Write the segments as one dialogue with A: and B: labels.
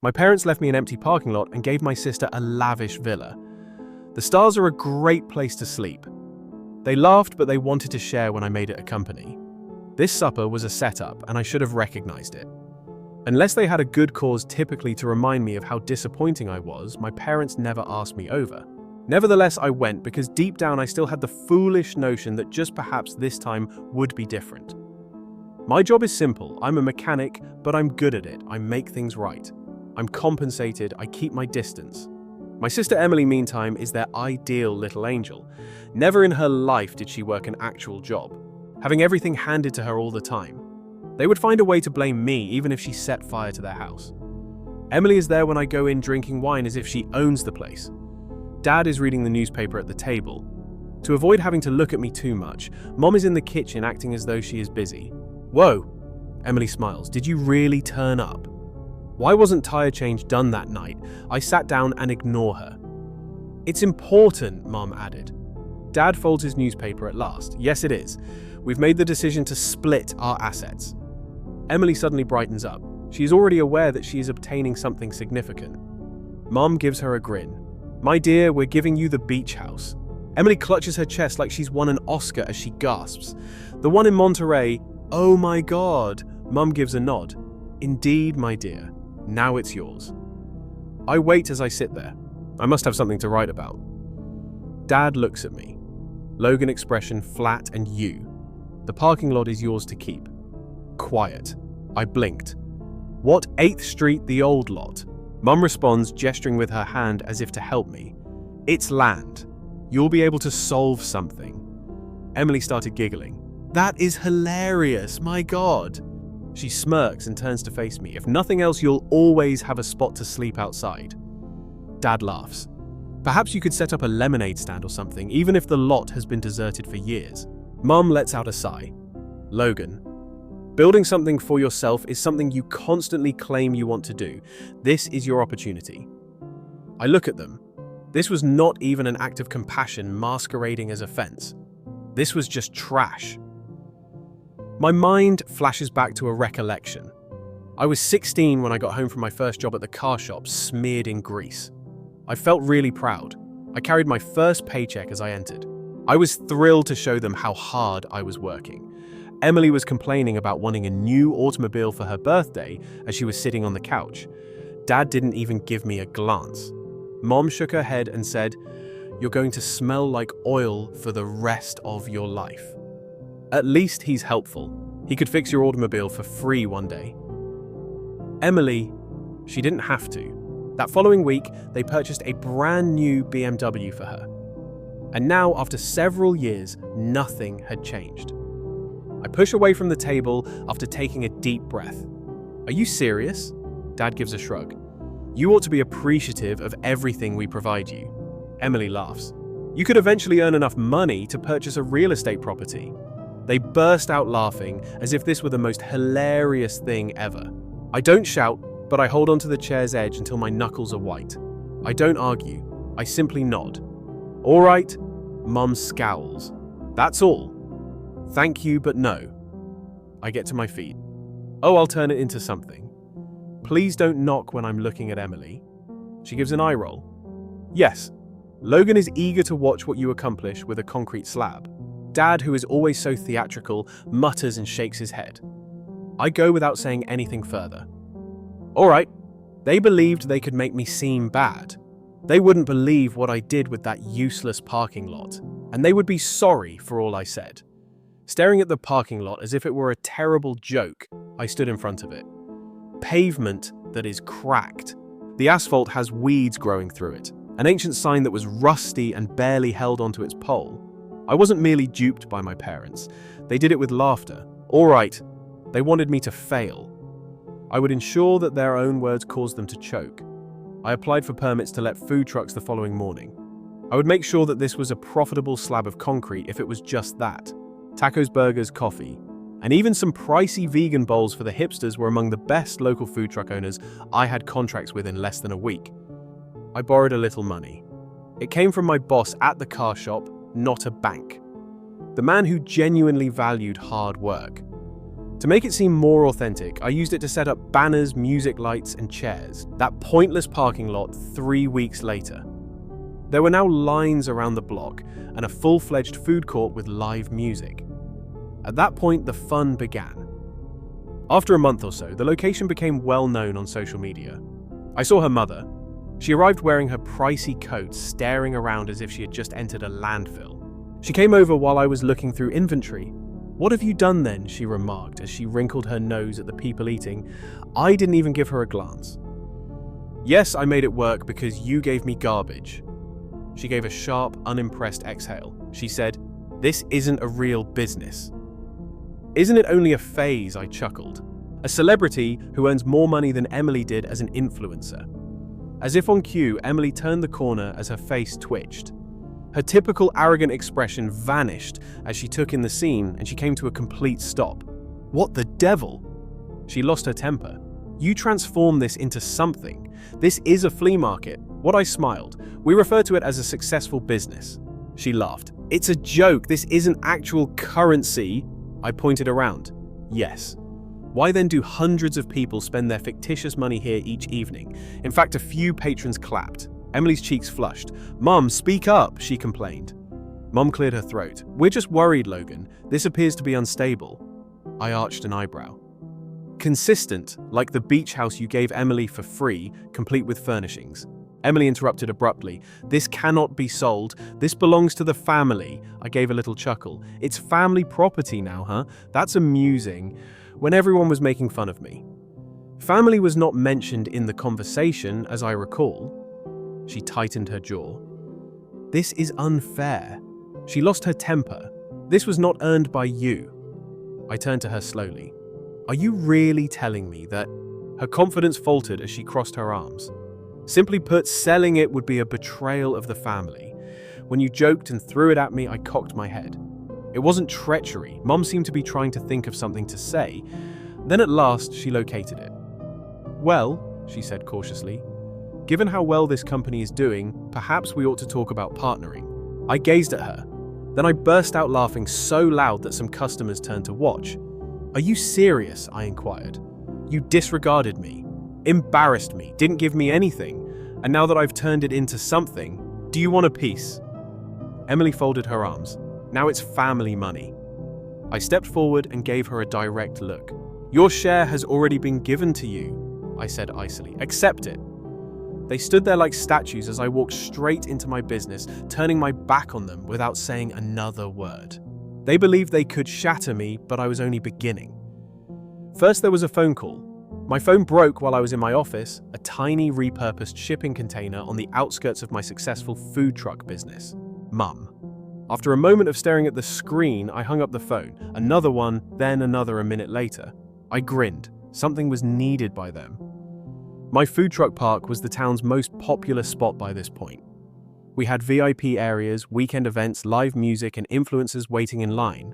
A: My parents left me an empty parking lot and gave my sister a lavish villa. The stars are a great place to sleep. They laughed, but they wanted to share when I made it a company. This supper was a setup, and I should have recognized it. Unless they had a good cause typically to remind me of how disappointing I was, my parents never asked me over. Nevertheless, I went because deep down I still had the foolish notion that just perhaps this time would be different. My job is simple. I'm a mechanic, but I'm good at it. I make things right. I'm compensated. I keep my distance. My sister Emily, meantime, is their ideal little angel. Never in her life did she work an actual job, having everything handed to her all the time. They would find a way to blame me even if she set fire to their house. Emily is there when I go in drinking wine as if she owns the place. Dad is reading the newspaper at the table. To avoid having to look at me too much, Mom is in the kitchen acting as though she is busy. Whoa, Emily smiles. Did you really turn up? Why wasn't tire change done that night? I sat down and ignore her. It's important, Mom added. Dad folds his newspaper at last. Yes, it is. We've made the decision to split our assets. Emily suddenly brightens up. She is already aware that she is obtaining something significant. Mom gives her a grin. My dear, we're giving you the beach house. Emily clutches her chest like she's won an Oscar as she gasps. The one in Monterey. Oh my God. Mum gives a nod. Indeed, my dear. Now it's yours. I wait as I sit there. I must have something to write about. Dad looks at me. Logan expression flat and you. The parking lot is yours to keep. Quiet. I blinked. What 8th Street, the old lot? Mum responds, gesturing with her hand as if to help me. It's land. You'll be able to solve something. Emily started giggling. That is hilarious, my God. She smirks and turns to face me. If nothing else, you'll always have a spot to sleep outside. Dad laughs. Perhaps you could set up a lemonade stand or something, even if the lot has been deserted for years. Mum lets out a sigh. Logan, building something for yourself is something you constantly claim you want to do. This is your opportunity. I look at them. This was not even an act of compassion masquerading as offense. This was just trash. My mind flashes back to a recollection. I was 16 when I got home from my first job at the car shop, smeared in grease. I felt really proud. I carried my first paycheck as I entered. I was thrilled to show them how hard I was working. Emily was complaining about wanting a new automobile for her birthday as she was sitting on the couch. Dad didn't even give me a glance. Mom shook her head and said, "You're going to smell like oil for the rest of your life." At least he's helpful. He could fix your automobile for free one day. Emily, she didn't have to. That following week, they purchased a brand new BMW for her. And now, after several years, nothing had changed. I push away from the table after taking a deep breath. Are you serious? Dad gives a shrug. You ought to be appreciative of everything we provide you. Emily laughs. You could eventually earn enough money to purchase a real estate property. They burst out laughing as if this were the most hilarious thing ever. I don't shout, but I hold onto the chair's edge until my knuckles are white. I don't argue. I simply nod. All right, Mum scowls. That's all. Thank you, but no. I get to my feet. Oh, I'll turn it into something. Please don't knock when I'm looking at Emily. She gives an eye roll. Yes, Logan is eager to watch what you accomplish with a concrete slab. Dad, who is always so theatrical, mutters and shakes his head. I go without saying anything further. All right, they believed they could make me seem bad. They wouldn't believe what I did with that useless parking lot, and they would be sorry for all I said. Staring at the parking lot as if it were a terrible joke, I stood in front of it. Pavement that is cracked. The asphalt has weeds growing through it, an ancient sign that was rusty and barely held onto its pole. I wasn't merely duped by my parents. They did it with laughter. All right, they wanted me to fail. I would ensure that their own words caused them to choke. I applied for permits to let food trucks the following morning. I would make sure that this was a profitable slab of concrete if it was just that. Tacos, burgers, coffee, and even some pricey vegan bowls for the hipsters were among the best local food truck owners I had contracts with in less than a week. I borrowed a little money. It came from my boss at the car shop, not a bank. The man who genuinely valued hard work. To make it seem more authentic, I used it to set up banners, music lights, and chairs. That pointless parking lot 3 weeks later. There were now lines around the block and a full-fledged food court with live music. At that point, the fun began. After a month or so, the location became well known on social media. I saw her mother. She arrived wearing her pricey coat, staring around as if she had just entered a landfill. She came over while I was looking through inventory. "What have you done then?" she remarked as she wrinkled her nose at the people eating. I didn't even give her a glance. "Yes, I made it work because you gave me garbage." She gave a sharp, unimpressed exhale. She said, "This isn't a real business." "Isn't it only a phase?" I chuckled. "A celebrity who earns more money than Emily did as an influencer." As if on cue, Emily turned the corner as her face twitched. Her typical arrogant expression vanished as she took in the scene and she came to a complete stop. "What the devil?" She lost her temper. "You transform this into something. This is a flea market." What I smiled. "We refer to it as a successful business." She laughed. "It's a joke. This isn't actual currency." I pointed around. "Yes. Why then do hundreds of people spend their fictitious money here each evening?" In fact, a few patrons clapped. Emily's cheeks flushed. "Mom, speak up," she complained. Mom cleared her throat. "We're just worried, Logan. This appears to be unstable." I arched an eyebrow. "Consistent, like the beach house you gave Emily for free, complete with furnishings." Emily interrupted abruptly. "This cannot be sold. This belongs to the family." I gave a little chuckle. "It's family property now, huh? That's amusing." When everyone was making fun of me. Family was not mentioned in the conversation, as I recall. She tightened her jaw. "This is unfair." She lost her temper. "This was not earned by you." I turned to her slowly. "Are you really telling me that?" Her confidence faltered as she crossed her arms. "Simply put, selling it would be a betrayal of the family. When you joked and threw it at me, I cocked my head. It wasn't treachery. Mom seemed to be trying to think of something to say. Then at last, she located it. "Well," she said cautiously, "given how well this company is doing, perhaps we ought to talk about partnering." I gazed at her. Then I burst out laughing so loud that some customers turned to watch. "Are you serious?" I inquired. "You disregarded me, embarrassed me, didn't give me anything, and now that I've turned it into something, do you want a piece?" Emily folded her arms. "Now it's family money." I stepped forward and gave her a direct look. "Your share has already been given to you," I said icily. "Accept it." They stood there like statues as I walked straight into my business, turning my back on them without saying another word. They believed they could shatter me, but I was only beginning. First, there was a phone call. My phone broke while I was in my office, a tiny repurposed shipping container on the outskirts of my successful food truck business. Mum. After a moment of staring at the screen, I hung up the phone. Another one, then another a minute later. I grinned. Something was needed by them. My food truck park was the town's most popular spot by this point. We had VIP areas, weekend events, live music, and influencers waiting in line.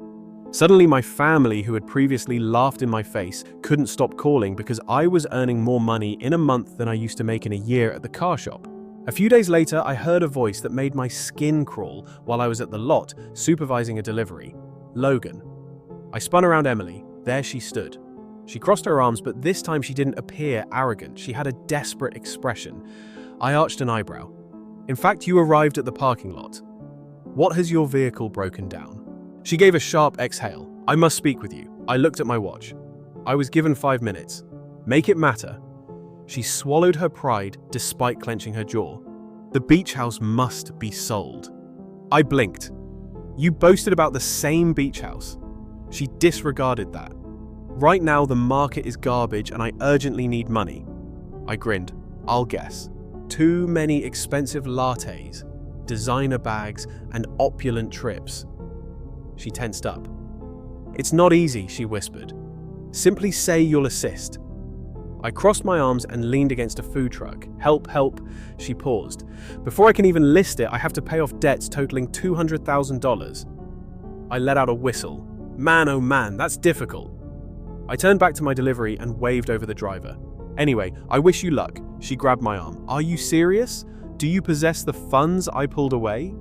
A: Suddenly, my family, who had previously laughed in my face, couldn't stop calling because I was earning more money in a month than I used to make in a year at the car shop. A few days later, I heard a voice that made my skin crawl while I was at the lot, supervising a delivery. "Logan." I spun around Emily. There she stood. She crossed her arms, but this time she didn't appear arrogant. She had a desperate expression. I arched an eyebrow. "In fact, you arrived at the parking lot. What has your vehicle broken down?" She gave a sharp exhale. "I must speak with you." I looked at my watch. I was given 5 minutes. "Make it matter." She swallowed her pride despite clenching her jaw. "The beach house must be sold." I blinked. "You boasted about the same beach house." She disregarded that. "Right now the market is garbage and I urgently need money." I grinned. "I'll guess. Too many expensive lattes, designer bags, and opulent trips." She tensed up. "It's not easy," she whispered. "Simply say you'll assist." I crossed my arms and leaned against a food truck. "Help, help." She paused. "Before I can even list it, I have to pay off debts totaling $200,000. I let out a whistle. Man, oh man, that's difficult. I turned back to my delivery and waved over the driver. "Anyway, I wish you luck." She grabbed my arm. "Are you serious? Do you possess the funds I pulled away?"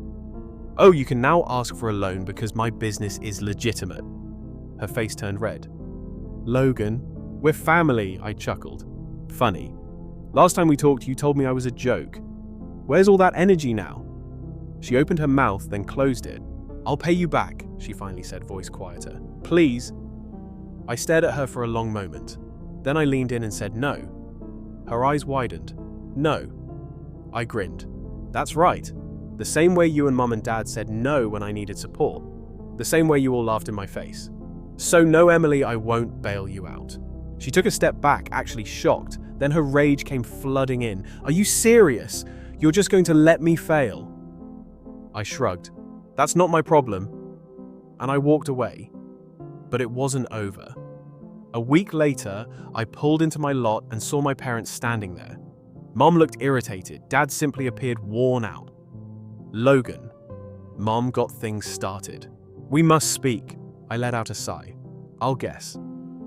A: "Oh, you can now ask for a loan because my business is legitimate." Her face turned red. Logan, we're family, I chuckled. Funny. Last time we talked, you told me I was a joke. Where's all that energy now? She opened her mouth, then closed it. I'll pay you back, she finally said, voice quieter. Please. I stared at her for a long moment. Then I leaned in and said no. Her eyes widened. No. I grinned. That's right. The same way you and Mum and Dad said no when I needed support. The same way you all laughed in my face. So no, Emily, I won't bail you out. She took a step back, actually shocked. Then her rage came flooding in. Are you serious? You're just going to let me fail? I shrugged. That's not my problem. And I walked away. But it wasn't over. A week later, I pulled into my lot and saw my parents standing there. Mom looked irritated. Dad simply appeared worn out. Logan. Mom got things started. We must speak. I let out a sigh. I'll guess.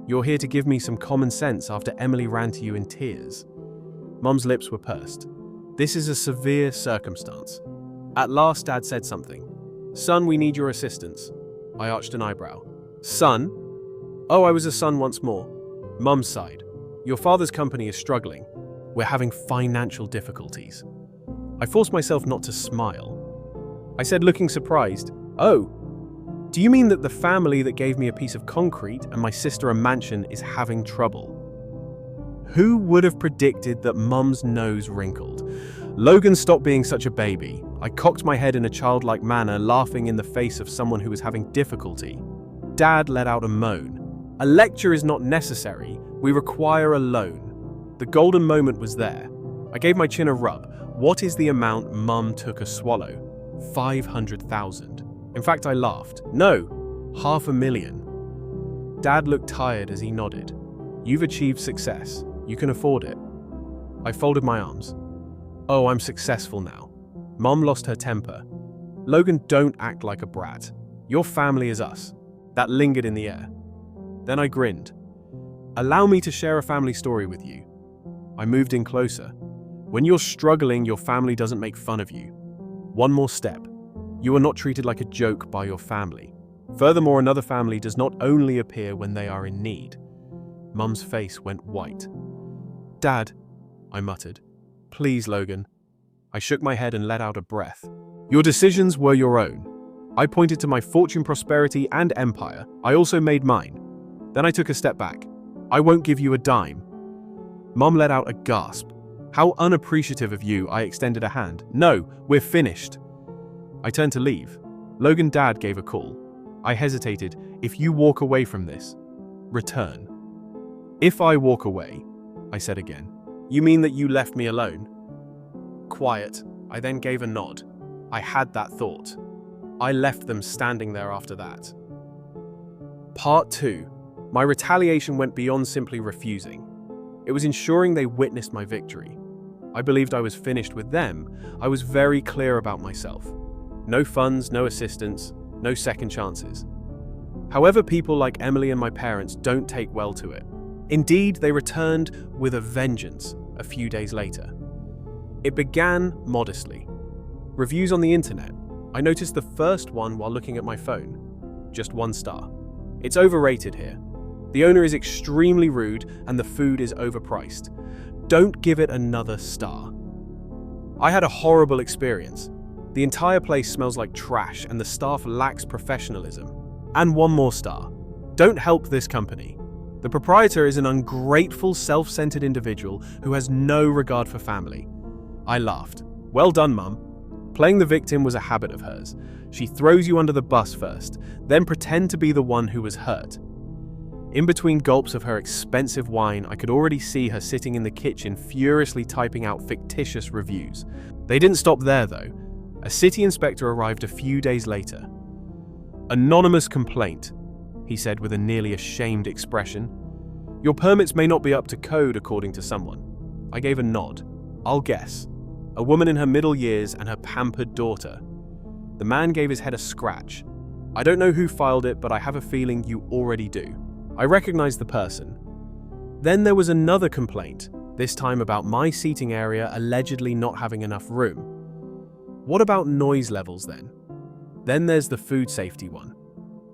A: You're here to give me some common sense after Emily ran to you in tears. Mom's lips were pursed. This is a severe circumstance. At last, Dad said something. Son, we need your assistance. I arched an eyebrow. Son? Oh, I was a son once more. Mum sighed. Your father's company is struggling. We're having financial difficulties. I forced myself not to smile. I said, looking surprised, oh, do you mean that the family that gave me a piece of concrete and my sister a mansion is having trouble? Who would have predicted that Mum's nose wrinkled? Logan, stopped being such a baby. I cocked my head in a childlike manner, laughing in the face of someone who was having difficulty. Dad let out a moan. A lecture is not necessary. We require a loan. The golden moment was there. I gave my chin a rub. What is the amount Mum took a swallow? 500,000. In fact, I laughed. No, 500,000. Dad looked tired as he nodded. You've achieved success. You can afford it. I folded my arms. Oh, I'm successful now. Mom lost her temper. Logan, don't act like a brat. Your family is us. That lingered in the air. Then I grinned. Allow me to share a family story with you. I moved in closer. When you're struggling, your family doesn't make fun of you. One more step. You are not treated like a joke by your family. Furthermore, another family does not only appear when they are in need. Mum's face went white. Dad, I muttered. Please, Logan. I shook my head and let out a breath. Your decisions were your own. I pointed to my fortune, prosperity, and empire. I also made mine. Then I took a step back. I won't give you a dime. Mum let out a gasp. How unappreciative of you, I extended a hand. No, we're finished. I turned to leave. Logan, Dad gave a call. I hesitated. If you walk away from this, return. If I walk away, I said again. You mean that you left me alone? Quiet. I then gave a nod. I had that thought. I left them standing there after that. Part 2. My retaliation went beyond simply refusing. It was ensuring they witnessed my victory. I believed I was finished with them. I was very clear about myself. No funds, no assistance, no second chances. However, people like Emily and my parents don't take well to it. Indeed, they returned with a vengeance a few days later. It began modestly. Reviews on the internet. I noticed the first one while looking at my phone. Just 1 star. It's overrated here. The owner is extremely rude and the food is overpriced. Don't give it another star. I had a horrible experience. The entire place smells like trash and the staff lacks professionalism. And 1 more star. Don't help this company. The proprietor is an ungrateful, self-centered individual who has no regard for family. I laughed. Well done, Mum. Playing the victim was a habit of hers. She throws you under the bus first, then pretend to be the one who was hurt. In between gulps of her expensive wine, I could already see her sitting in the kitchen furiously typing out fictitious reviews. They didn't stop there, though. A city inspector arrived a few days later. Anonymous complaint, he said with a nearly ashamed expression. Your permits may not be up to code, according to someone. I gave a nod. I'll guess. A woman in her middle years and her pampered daughter. The man gave his head a scratch. I don't know who filed it, but I have a feeling you already do. I recognized the person. Then there was another complaint, this time about my seating area allegedly not having enough room. What about noise levels then? Then there's the food safety one.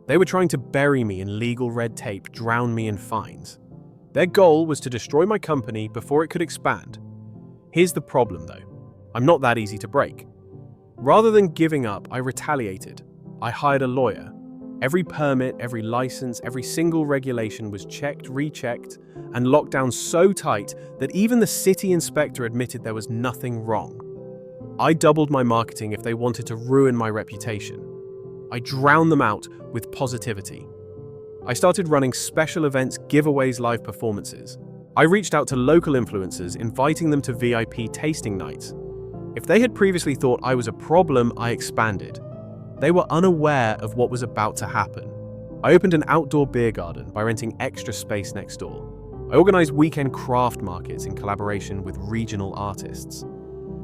A: They were trying to bury me in legal red tape, drown me in fines. Their goal was to destroy my company before it could expand. Here's the problem though. I'm not that easy to break. Rather than giving up, I retaliated. I hired a lawyer. Every permit, every license, every single regulation was checked, rechecked, and locked down so tight that even the city inspector admitted there was nothing wrong. I doubled my marketing if they wanted to ruin my reputation. I drowned them out with positivity. I started running special events, giveaways, live performances. I reached out to local influencers, inviting them to VIP tasting nights. If they had previously thought I was a problem, I expanded. They were unaware of what was about to happen. I opened an outdoor beer garden by renting extra space next door. I organized weekend craft markets in collaboration with regional artists.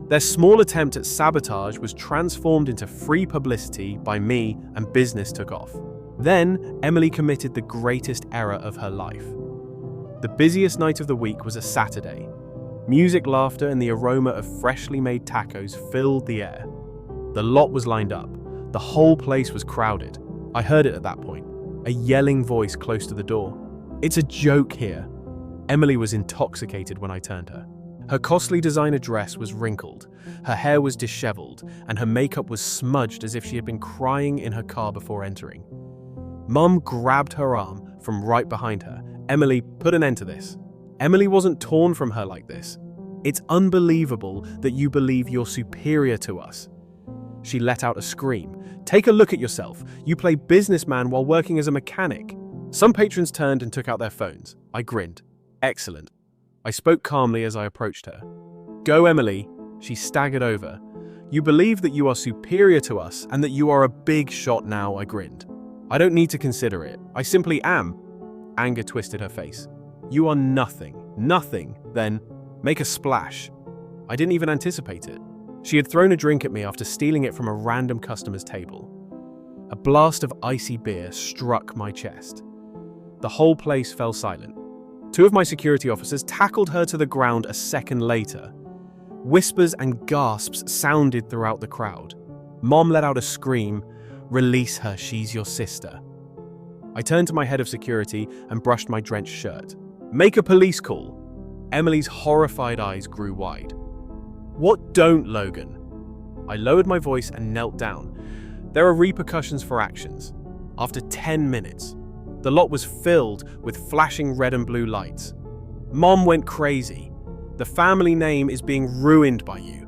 A: Their small attempt at sabotage was transformed into free publicity by me, and business took off. Then, Emily committed the greatest error of her life. The busiest night of the week was a Saturday. Music, laughter, and the aroma of freshly made tacos filled the air. The lot was lined up. The whole place was crowded. I heard it at that point, a yelling voice close to the door. "It's a joke here." Emily was intoxicated when I turned her. Her costly designer dress was wrinkled, her hair was disheveled, and her makeup was smudged as if she had been crying in her car before entering. Mum grabbed her arm from right behind her. "Emily, put an end to this." Emily wasn't torn from her like this. "It's unbelievable that you believe you're superior to us." She let out a scream. "Take a look at yourself. You play businessman while working as a mechanic." Some patrons turned and took out their phones. I grinned. "Excellent." I spoke calmly as I approached her. "Go, Emily." She staggered over. "You believe that you are superior to us and that you are a big shot now," I grinned. "I don't need to consider it. I simply am." Anger twisted her face. "You are nothing. Nothing, then. Make a splash." I didn't even anticipate it. She had thrown a drink at me after stealing it from a random customer's table. A blast of icy beer struck my chest. The whole place fell silent. Two of my security officers tackled her to the ground a second later. Whispers and gasps sounded throughout the crowd. Mom let out a scream. "Release her, she's your sister." I turned to my head of security and brushed my drenched shirt. "Make a police call." Emily's horrified eyes grew wide. "What don't, Logan?" I lowered my voice and knelt down. There are repercussions for actions. After 10 minutes, the lot was filled with flashing red and blue lights. Mom went crazy. "The family name is being ruined by you."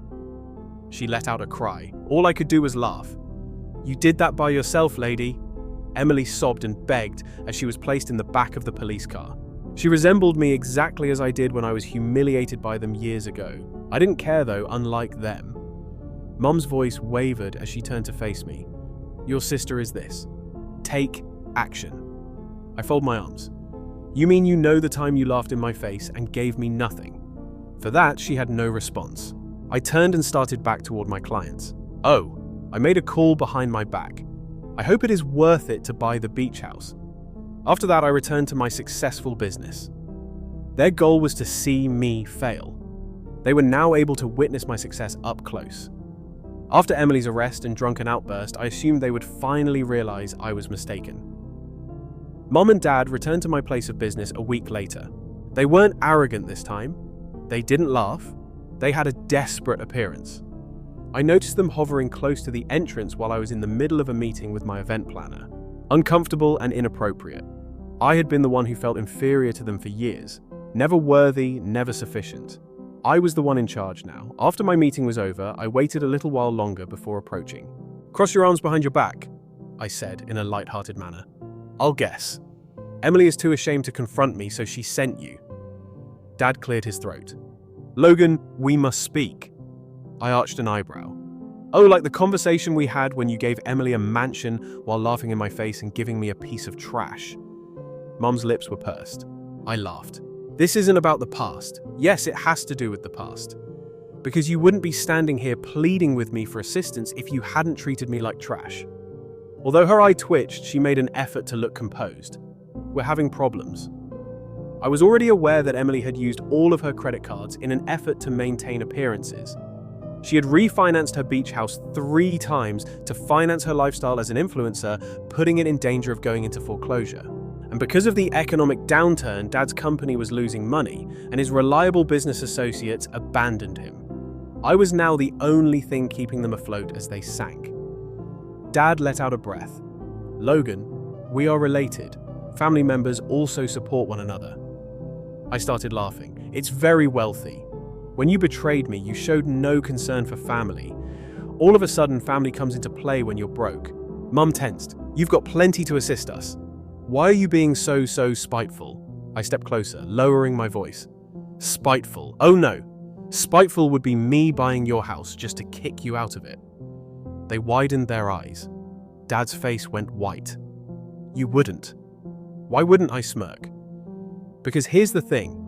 A: She let out a cry. All I could do was laugh. "You did that by yourself, lady." Emily sobbed and begged as she was placed in the back of the police car. She resembled me exactly as I did when I was humiliated by them years ago. I didn't care though, unlike them. Mum's voice wavered as she turned to face me. "Your sister is this. Take action." I fold my arms. "You mean you know the time you laughed in my face and gave me nothing?" For that, she had no response. I turned and started back toward my clients. "Oh, I made a call behind my back. I hope it is worth it to buy the beach house." After that, I returned to my successful business. Their goal was to see me fail. They were now able to witness my success up close. After Emily's arrest and drunken outburst, I assumed they would finally realize I was mistaken. Mom and Dad returned to my place of business a week later. They weren't arrogant this time. They didn't laugh. They had a desperate appearance. I noticed them hovering close to the entrance while I was in the middle of a meeting with my event planner. Uncomfortable and inappropriate. I had been the one who felt inferior to them for years. Never worthy, never sufficient. I was the one in charge now. After my meeting was over, I waited a little while longer before approaching. "Cross your arms behind your back," I said in a light-hearted manner. "I'll guess. Emily is too ashamed to confront me, so she sent you." Dad cleared his throat. "Logan, we must speak." I arched an eyebrow. "Oh, like the conversation we had when you gave Emily a mansion while laughing in my face and giving me a piece of trash." Mum's lips were pursed. I laughed. "This isn't about the past. Yes, it has to do with the past. Because you wouldn't be standing here pleading with me for assistance if you hadn't treated me like trash." Although her eye twitched, she made an effort to look composed. "We're having problems." I was already aware that Emily had used all of her credit cards in an effort to maintain appearances. She had refinanced her beach house 3 times to finance her lifestyle as an influencer, putting it in danger of going into foreclosure. And because of the economic downturn, Dad's company was losing money, and his reliable business associates abandoned him. I was now the only thing keeping them afloat as they sank. Dad let out a breath. "Logan, we are related. Family members also support one another." I started laughing. "It's very wealthy. When you betrayed me, you showed no concern for family. All of a sudden, family comes into play when you're broke." Mum tensed. "You've got plenty to assist us. Why are you being so spiteful?" I stepped closer, lowering my voice. "Spiteful? Oh no. Spiteful would be me buying your house just to kick you out of it." They widened their eyes. Dad's face went white. "You wouldn't." Why wouldn't I smirk? Because here's the thing.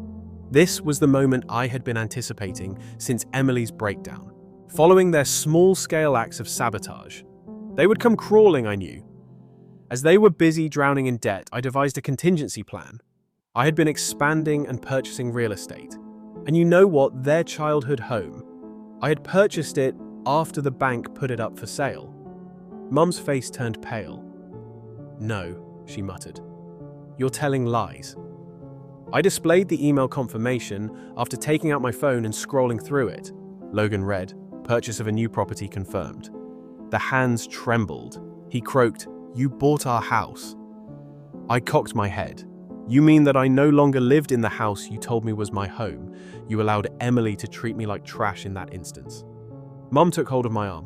A: This was the moment I had been anticipating since Emily's breakdown. Following their small-scale acts of sabotage, they would come crawling, I knew. As they were busy drowning in debt, I devised a contingency plan. I had been expanding and purchasing real estate. And you know what? Their childhood home. I had purchased it after the bank put it up for sale. Mum's face turned pale. "No," she muttered. "You're telling lies." I displayed the email confirmation after taking out my phone and scrolling through it. Logan read, "Purchase of a new property confirmed." The hands trembled. He croaked, "You bought our house." I cocked my head. "You mean that I no longer lived in the house you told me was my home? You allowed Emily to treat me like trash in that instance." Mum took hold of my arm.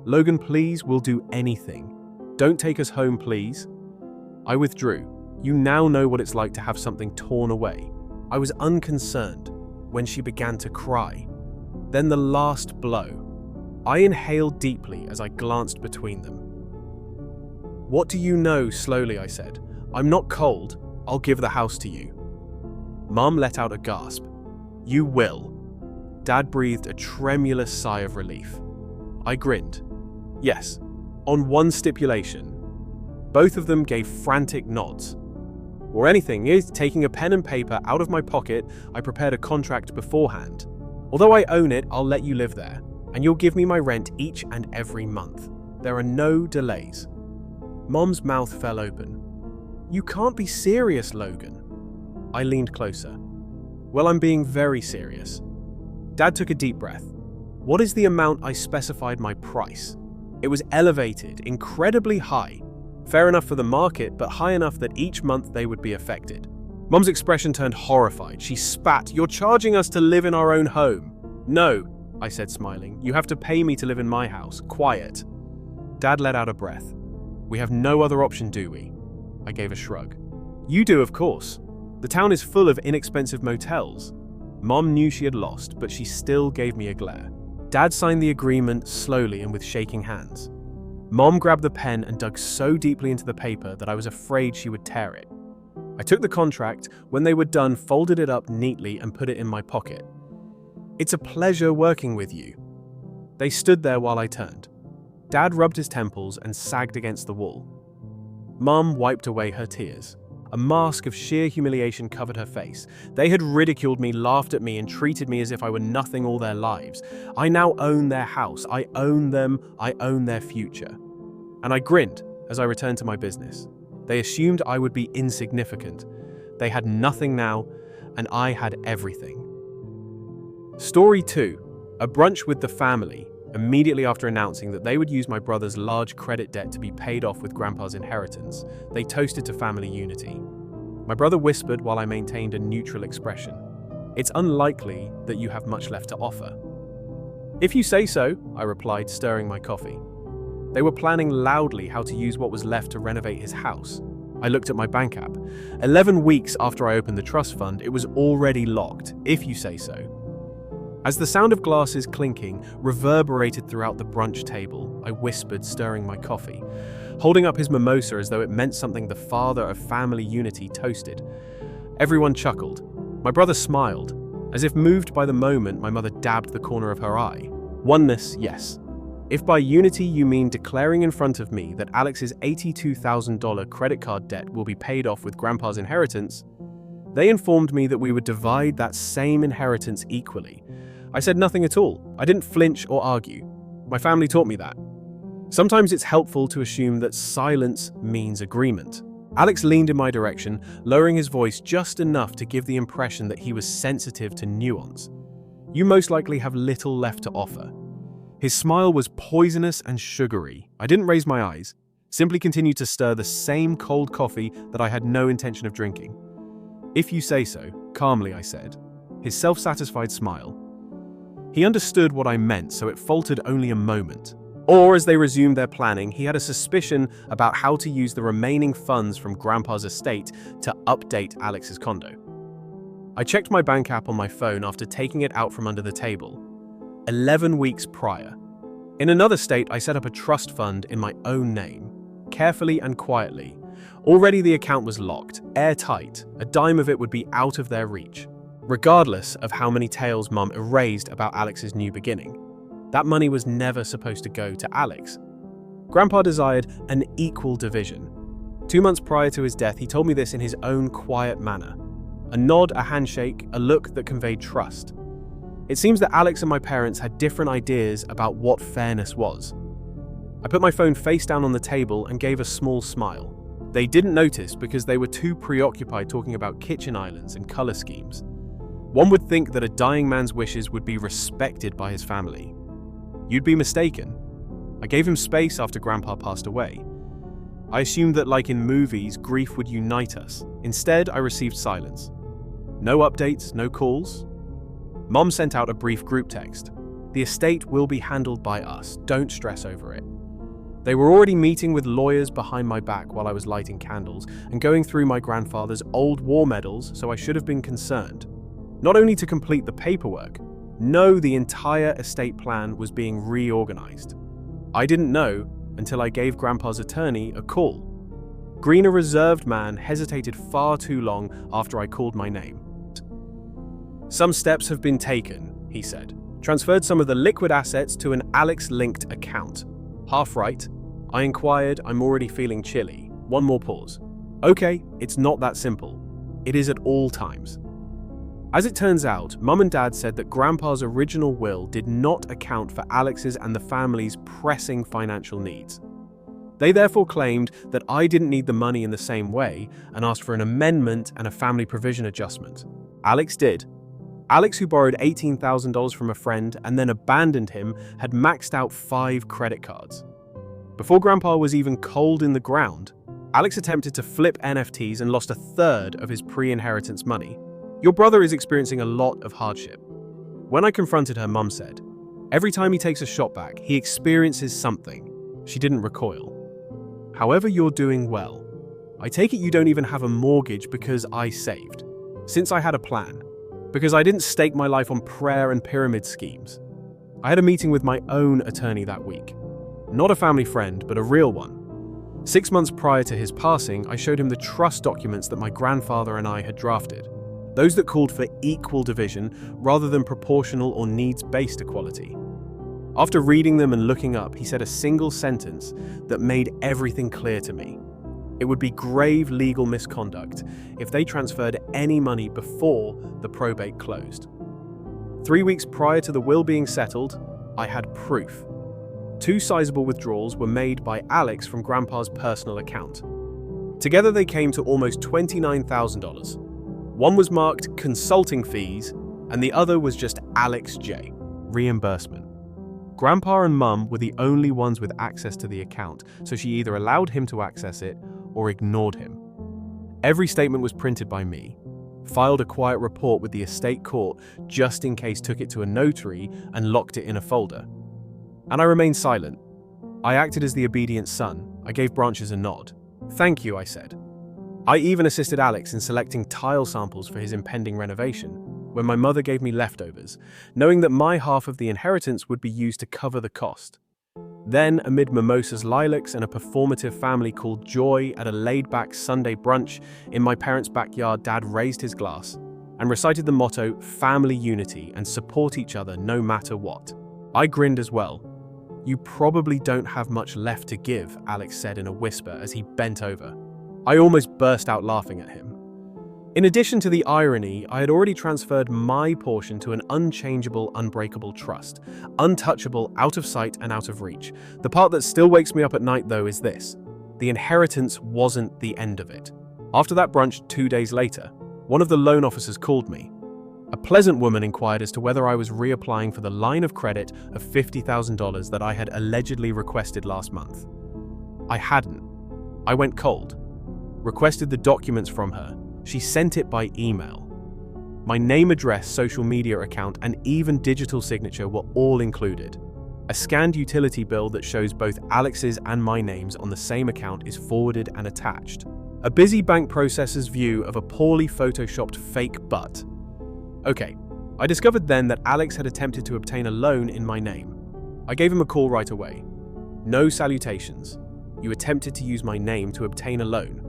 A: "Logan, please, we'll do anything. Don't take us home, please." I withdrew. "You now know what it's like to have something torn away." I was unconcerned when she began to cry. Then the last blow. I inhaled deeply as I glanced between them. "What do you know?" slowly I said. "I'm not cold. I'll give the house to you." Mum let out a gasp. "You will." Dad breathed a tremulous sigh of relief. I grinned. "Yes, on one stipulation." Both of them gave frantic nods. "Or anything, taking a pen and paper out of my pocket, I prepared a contract beforehand. Although I own it, I'll let you live there, and you'll give me my rent each and every month. There are no delays." Mom's mouth fell open. "You can't be serious, Logan." I leaned closer. "Well, I'm being very serious." Dad took a deep breath. "What is the amount I specified my price?" It was elevated, incredibly high. Fair enough for the market, but high enough that each month they would be affected. Mom's expression turned horrified. She spat. "You're charging us to live in our own home." "No," I said, smiling. "You have to pay me to live in my house. Quiet." Dad let out a breath. "We have no other option, do we?" I gave a shrug. "You do, of course. The town is full of inexpensive motels." Mom knew she had lost, but she still gave me a glare. Dad signed the agreement slowly and with shaking hands. Mom grabbed the pen and dug so deeply into the paper that I was afraid she would tear it. I took the contract, when they were done, folded it up neatly and put it in my pocket. "It's a pleasure working with you." They stood there while I turned. Dad rubbed his temples and sagged against the wall. Mum wiped away her tears. A mask of sheer humiliation covered her face. They had ridiculed me, laughed at me, and treated me as if I were nothing all their lives. I now own their house. I own them. I own their future. And I grinned as I returned to my business. They assumed I would be insignificant. They had nothing now, and I had everything. Story 2. A brunch with the family. Immediately after announcing that they would use my brother's large credit debt to be paid off with Grandpa's inheritance, they toasted to family unity. My brother whispered while I maintained a neutral expression. "It's unlikely that you have much left to offer." "If you say so," I replied, stirring my coffee. They were planning loudly how to use what was left to renovate his house. I looked at my bank app. 11 weeks after I opened the trust fund, it was already locked, if you say so. As the sound of glasses clinking reverberated throughout the brunch table, I whispered, stirring my coffee, holding up his mimosa as though it meant something the father of family unity toasted. Everyone chuckled. My brother smiled. As if moved by the moment, my mother dabbed the corner of her eye. "Oneness, yes. If by unity you mean declaring in front of me that Alex's $82,000 credit card debt will be paid off with Grandpa's inheritance, they informed me that we would divide that same inheritance equally. I said nothing at all. I didn't flinch or argue. My family taught me that. Sometimes it's helpful to assume that silence means agreement. Alex leaned in my direction, lowering his voice just enough to give the impression that he was sensitive to nuance. You most likely have little left to offer. His smile was poisonous and sugary. I didn't raise my eyes, simply continued to stir the same cold coffee that I had no intention of drinking. If you say so, calmly I said, his self-satisfied smile. He understood what I meant, so it faltered only a moment. Or, as they resumed their planning, he had a suspicion about how to use the remaining funds from Grandpa's estate to update Alex's condo. I checked my bank app on my phone after taking it out from under the table. 11 weeks prior. In another state, I set up a trust fund in my own name, carefully and quietly. Already the account was locked, airtight. A dime of it would be out of their reach, regardless of how many tales Mum erased about Alex's new beginning. That money was never supposed to go to Alex. Grandpa desired an equal division. 2 months prior to his death, he told me this in his own quiet manner. A nod, a handshake, a look that conveyed trust. It seems that Alex and my parents had different ideas about what fairness was. I put my phone face down on the table and gave a small smile. They didn't notice because they were too preoccupied talking about kitchen islands and color schemes. One would think that a dying man's wishes would be respected by his family. You'd be mistaken. I gave him space after Grandpa passed away. I assumed that, like in movies, grief would unite us. Instead, I received silence. No updates, no calls. Mom sent out a brief group text. The estate will be handled by us. Don't stress over it. They were already meeting with lawyers behind my back while I was lighting candles and going through my grandfather's old war medals, so I should have been concerned. Not only to complete the paperwork, no, the entire estate plan was being reorganized. I didn't know until I gave Grandpa's attorney a call. Green, a reserved man, hesitated far too long after I called my name. Some steps have been taken, he said. Transferred some of the liquid assets to an Alex-linked account. Half right. I inquired, I'm already feeling chilly. One more pause. Okay, it's not that simple. It is at all times. As it turns out, Mum and Dad said that Grandpa's original will did not account for Alex's and the family's pressing financial needs. They therefore claimed that I didn't need the money in the same way and asked for an amendment and a family provision adjustment. Alex did. Alex, who borrowed $18,000 from a friend and then abandoned him, had maxed out 5 credit cards. Before Grandpa was even cold in the ground, Alex attempted to flip NFTs and lost 1/3 of his pre-inheritance money. Your brother is experiencing a lot of hardship. When I confronted her, Mum said, every time he takes a shot back, he experiences something. She didn't recoil. However, you're doing well. I take it you don't even have a mortgage because I saved. Since I had a plan. Because I didn't stake my life on prayer and pyramid schemes. I had a meeting with my own attorney that week. Not a family friend, but a real one. 6 months prior to his passing, I showed him the trust documents that my grandfather and I had drafted. Those that called for equal division rather than proportional or needs-based equality. After reading them and looking up, he said a single sentence that made everything clear to me. It would be grave legal misconduct if they transferred any money before the probate closed. 3 weeks prior to the will being settled, I had proof. 2 sizable withdrawals were made by Alex from Grandpa's personal account. Together they came to almost $29,000. One was marked consulting fees, and the other was just Alex J. reimbursement. Grandpa and Mum were the only ones with access to the account, so she either allowed him to access it or ignored him. Every statement was printed by me, filed a quiet report with the estate court just in case, took it to a notary and locked it in a folder. And I remained silent. I acted as the obedient son. I gave Branches a nod. Thank you, I said. I even assisted Alex in selecting tile samples for his impending renovation, when my mother gave me leftovers, knowing that my half of the inheritance would be used to cover the cost. Then, amid mimosas, lilacs, and a performative family called Joy at a laid-back Sunday brunch in my parents' backyard, Dad raised his glass and recited the motto, family unity and support each other no matter what. I grinned as well. You probably don't have much left to give, Alex said in a whisper as he bent over. I almost burst out laughing at him. In addition to the irony, I had already transferred my portion to an unchangeable, unbreakable trust. Untouchable, out of sight and out of reach. The part that still wakes me up at night, though, is this. The inheritance wasn't the end of it. After that brunch 2 days later, one of the loan officers called me. A pleasant woman inquired as to whether I was reapplying for the line of credit of $50,000 that I had allegedly requested last month. I hadn't. I went cold. Requested the documents from her. She sent it by email. My name, address, social media account, and even digital signature were all included. A scanned utility bill that shows both Alex's and my names on the same account is forwarded and attached. A busy bank processor's view of a poorly photoshopped fake butt. Okay, I discovered then that Alex had attempted to obtain a loan in my name. I gave him a call right away. No salutations. You attempted to use my name to obtain a loan.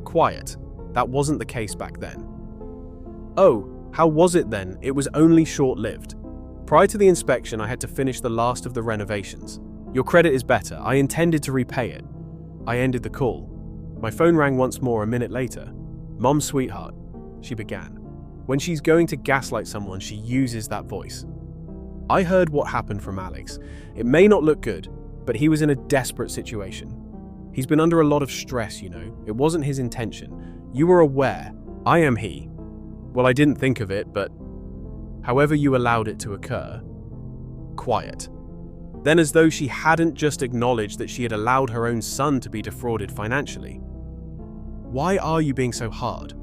A: Quiet. That wasn't the case back then. Oh, how was it then? It was only short-lived. Prior to the inspection, I had to finish the last of the renovations. Your credit is better. I intended to repay it. I ended the call. My phone rang once more a minute later. Mom, sweetheart, she began. When she's going to gaslight someone, she uses that voice. I heard what happened from Alex. It may not look good, but he was in a desperate situation. He's been under a lot of stress, you know. It wasn't his intention. You were aware. I am he. Well, I didn't think of it, but however you allowed it to occur. Quiet. Then, as though she hadn't just acknowledged that she had allowed her own son to be defrauded financially. Why are you being so hard?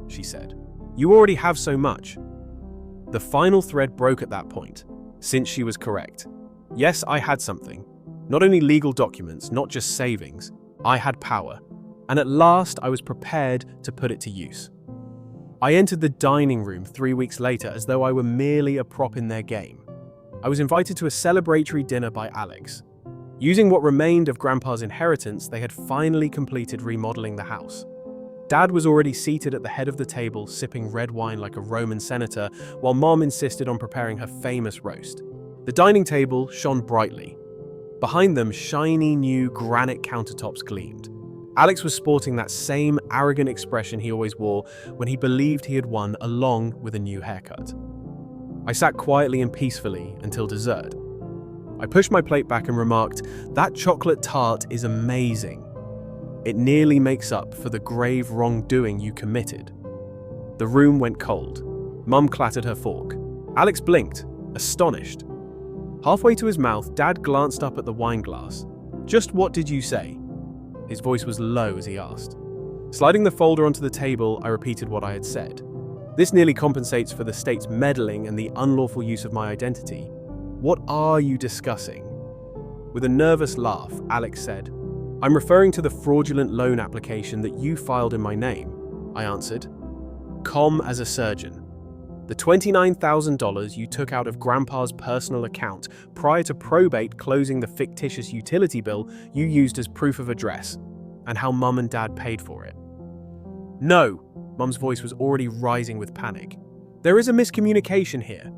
A: She said. You already have so much. The final thread broke at that point, since she was correct. Yes, I had something. Not only legal documents, not just savings. I had power. And at last, I was prepared to put it to use. I entered the dining room 3 weeks later as though I were merely a prop in their game. I was invited to a celebratory dinner by Alex. Using what remained of Grandpa's inheritance, they had finally completed remodeling the house. Dad was already seated at the head of the table, sipping red wine like a Roman senator, while Mom insisted on preparing her famous roast. The dining table shone brightly. Behind them, shiny new granite countertops gleamed. Alex was sporting that same arrogant expression he always wore when he believed he had won, along with a new haircut. I sat quietly and peacefully until dessert. I pushed my plate back and remarked, "That chocolate tart is amazing. It nearly makes up for the grave wrongdoing you committed." The room went cold. Mum clattered her fork. Alex blinked, astonished. Halfway to his mouth, Dad glanced up at the wine glass. "Just what did you say?" His voice was low as he asked. Sliding the folder onto the table, I repeated what I had said. This nearly compensates for the state's meddling and the unlawful use of my identity. What are you discussing? With a nervous laugh, Alex said, "I'm referring to the fraudulent loan application that you filed in my name," I answered. Calm as a surgeon. The $29,000 you took out of Grandpa's personal account prior to probate closing the fictitious utility bill you used as proof of address, and how Mum and Dad paid for it. "No," Mum's voice was already rising with panic. "There is a miscommunication here."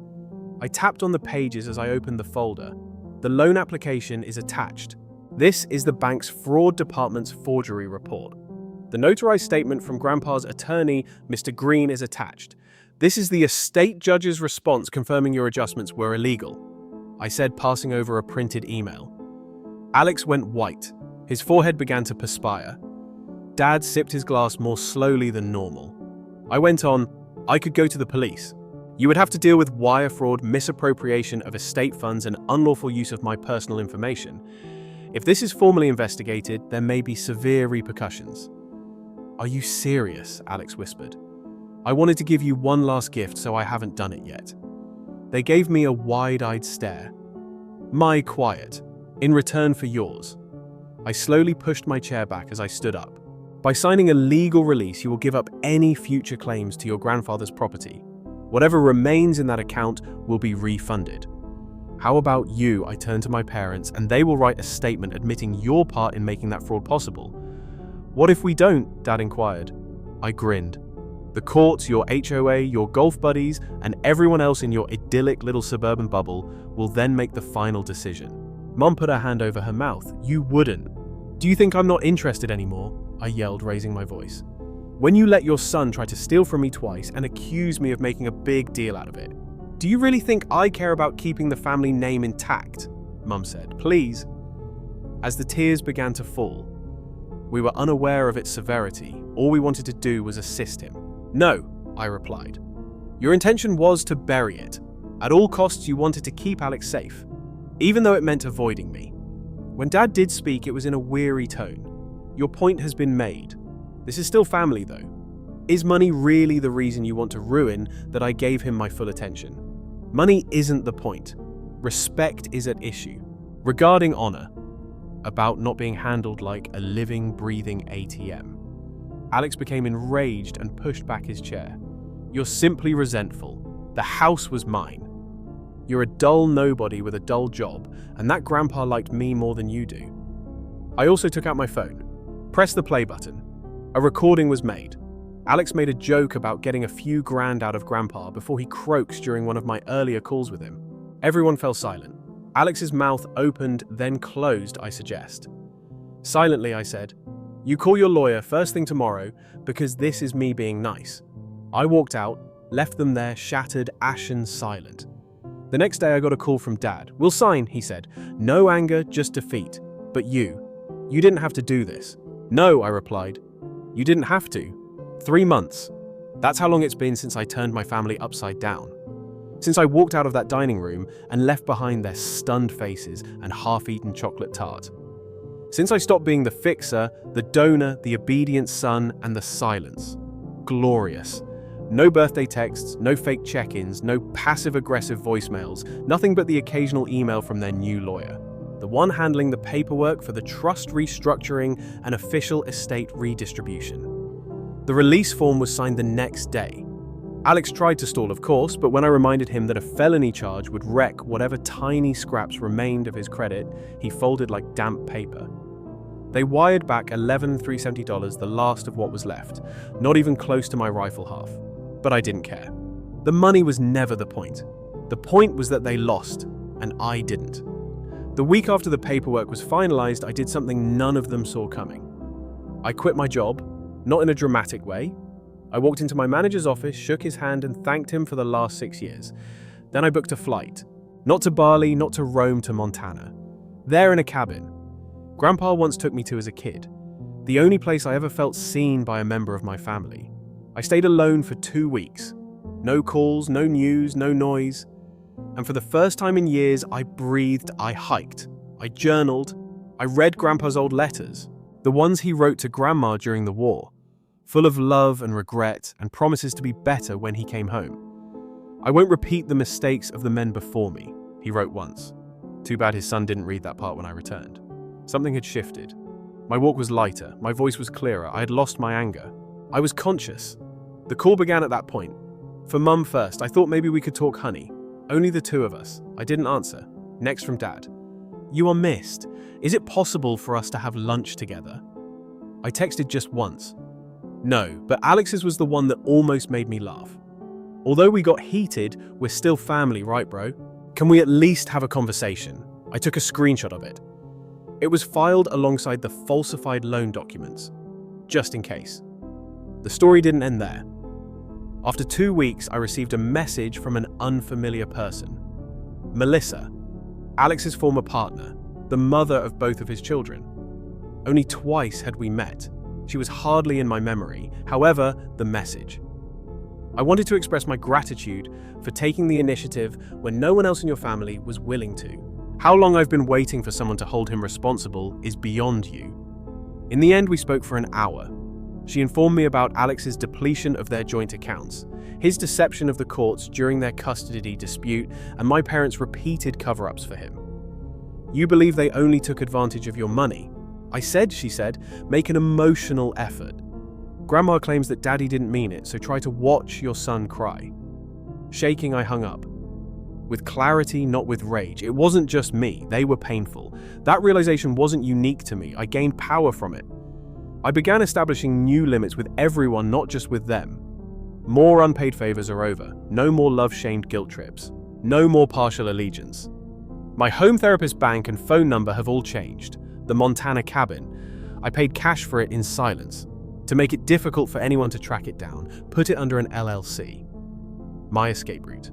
A: I tapped on the pages as I opened the folder. The loan application is attached. This is the bank's fraud department's forgery report. The notarized statement from Grandpa's attorney, Mr. Green, is attached. This is the estate judge's response confirming your adjustments were illegal, I said, passing over a printed email. Alex went white. His forehead began to perspire. Dad sipped his glass more slowly than normal. I went on, "I could go to the police. You would have to deal with wire fraud, misappropriation of estate funds, and unlawful use of my personal information. If this is formally investigated, there may be severe repercussions." "Are you serious?" Alex whispered. "I wanted to give you one last gift, so I haven't done it yet." They gave me a wide-eyed stare. "My quiet, in return for yours." I slowly pushed my chair back as I stood up. "By signing a legal release, you will give up any future claims to your grandfather's property. Whatever remains in that account will be refunded. How about you?" I turned to my parents, "and they will write a statement admitting your part in making that fraud possible." "What if we don't?" Dad inquired. I grinned. "The courts, your HOA, your golf buddies, and everyone else in your idyllic little suburban bubble will then make the final decision." Mum put her hand over her mouth. "You wouldn't. Do you think I'm not interested anymore?" I yelled, raising my voice. When you let your son try to steal from me twice and accuse me of making a big deal out of it, do you really think I care about keeping the family name intact? Mum said. Please. As the tears began to fall, we were unaware of its severity. All we wanted to do was assist him. No, I replied. Your intention was to bury it. At all costs, you wanted to keep Alex safe, even though it meant avoiding me. When Dad did speak, it was in a weary tone. Your point has been made. This is still family, though. Is money really the reason you want to ruin that I gave him my full attention? Money isn't the point. Respect is at issue. Regarding honor, about not being handled like a living, breathing ATM. Alex became enraged and pushed back his chair. You're simply resentful. The house was mine. You're a dull nobody with a dull job, and that grandpa liked me more than you do. I also took out my phone, pressed the play button. A recording was made. Alex made a joke about getting a few grand out of grandpa before he croaks during one of my earlier calls with him. Everyone fell silent. Alex's mouth opened, then closed, I suggest. Silently, I said, you call your lawyer first thing tomorrow because this is me being nice. I walked out, left them there, shattered, ashen, silent. The next day I got a call from Dad. We'll sign, he said. No anger, just defeat. But you didn't have to do this. No, I replied. You didn't have to. 3 months. That's how long it's been since I turned my family upside down. Since I walked out of that dining room and left behind their stunned faces and half-eaten chocolate tart. Since I stopped being the fixer, the donor, the obedient son, and the silence. Glorious. No birthday texts, no fake check-ins, no passive-aggressive voicemails, nothing but the occasional email from their new lawyer. The one handling the paperwork for the trust restructuring and official estate redistribution. The release form was signed the next day. Alex tried to stall, of course, but when I reminded him that a felony charge would wreck whatever tiny scraps remained of his credit, he folded like damp paper. They wired back $11,370, the last of what was left, not even close to my rifle half. But I didn't care. The money was never the point. The point was that they lost, and I didn't. The week after the paperwork was finalized, I did something none of them saw coming. I quit my job, not in a dramatic way. I walked into my manager's office, shook his hand, and thanked him for the last 6 years. Then I booked a flight. Not to Bali, not to Rome, to Montana. There in a cabin. Grandpa once took me to as a kid. The only place I ever felt seen by a member of my family. I stayed alone for 2 weeks. No calls, no news, no noise. And for the first time in years, I breathed, I hiked, I journaled, I read Grandpa's old letters, the ones he wrote to Grandma during the war, full of love and regret and promises to be better when he came home. I won't repeat the mistakes of the men before me, he wrote once. Too bad his son didn't read that part when I returned. Something had shifted. My walk was lighter, my voice was clearer, I had lost my anger. I was conscious. The call began at that point. For Mum first, I thought maybe we could talk honey. Only the two of us. I didn't answer. Next from Dad. You are missed. Is it possible for us to have lunch together? I texted just once. No, but Alex's was the one that almost made me laugh. Although we got heated, we're still family, right, bro? Can we at least have a conversation? I took a screenshot of it. It was filed alongside the falsified loan documents, just in case. The story didn't end there. After 2 weeks, I received a message from an unfamiliar person. Melissa, Alex's former partner, the mother of both of his children. Only twice had we met. She was hardly in my memory, however, the message. I wanted to express my gratitude for taking the initiative when no one else in your family was willing to. How long I've been waiting for someone to hold him responsible is beyond you. In the end, we spoke for an hour. She informed me about Alex's depletion of their joint accounts, his deception of the courts during their custody dispute, and my parents' repeated cover-ups for him. You believe they only took advantage of your money. I said, she said, make an emotional effort. Grandma claims that Daddy didn't mean it, so try to watch your son cry. Shaking, I hung up. With clarity, not with rage. It wasn't just me, they were painful. That realization wasn't unique to me, I gained power from it. I began establishing new limits with everyone, not just with them. More unpaid favors are over. No more love-shamed guilt trips. No more partial allegiance. My home therapist bank and phone number have all changed. The Montana cabin. I paid cash for it in silence. to make it difficult for anyone to track it down, put it under an LLC. My escape route.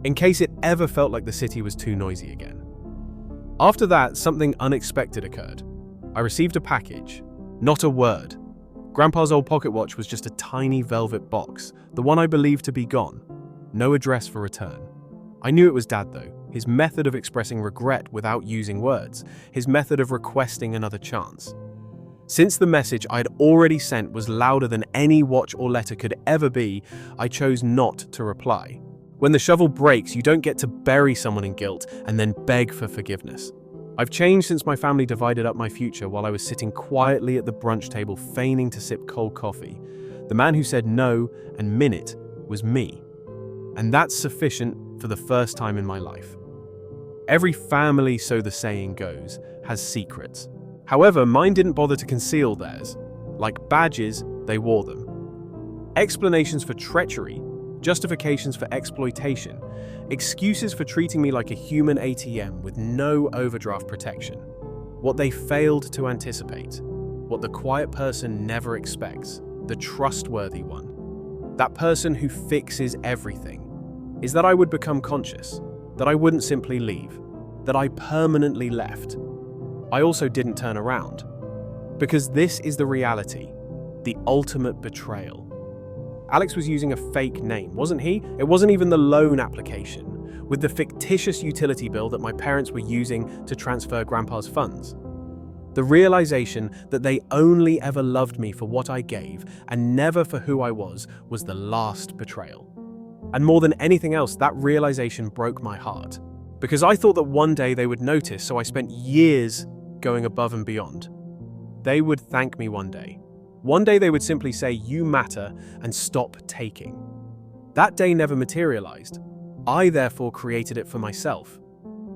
A: In case it ever felt like the city was too noisy again. After that, something unexpected occurred. I received a package. Not a word. Grandpa's old pocket watch was just a tiny velvet box, the one I believed to be gone. No address for return. I knew it was Dad though, his method of expressing regret without using words, his method of requesting another chance. Since the message I'd already sent was louder than any watch or letter could ever be, I chose not to reply. When the shovel breaks, you don't get to bury someone in guilt and then beg for forgiveness. I've changed since my family divided up my future while I was sitting quietly at the brunch table feigning to sip cold coffee. The man who said no and meant it was me. And that's sufficient for the first time in my life. Every family, so the saying goes, has secrets. However, mine didn't bother to conceal theirs. Like badges, they wore them. Explanations for treachery, justifications for exploitation, excuses for treating me like a human ATM with no overdraft protection. What they failed to anticipate, what the quiet person never expects, the trustworthy one, that person who fixes everything, is that I would become conscious, that I wouldn't simply leave, that I permanently left. I also didn't turn around, because this is the reality, the ultimate betrayal. Alex was using a fake name, wasn't he? It wasn't even the loan application, with the fictitious utility bill that my parents were using to transfer Grandpa's funds. The realization that they only ever loved me for what I gave and never for who I was the last betrayal. And more than anything else, that realization broke my heart. Because I thought that one day they would notice, so I spent years going above and beyond. They would thank me one day. One day they would simply say, "You matter," and stop taking. That day never materialized. I therefore created it for myself.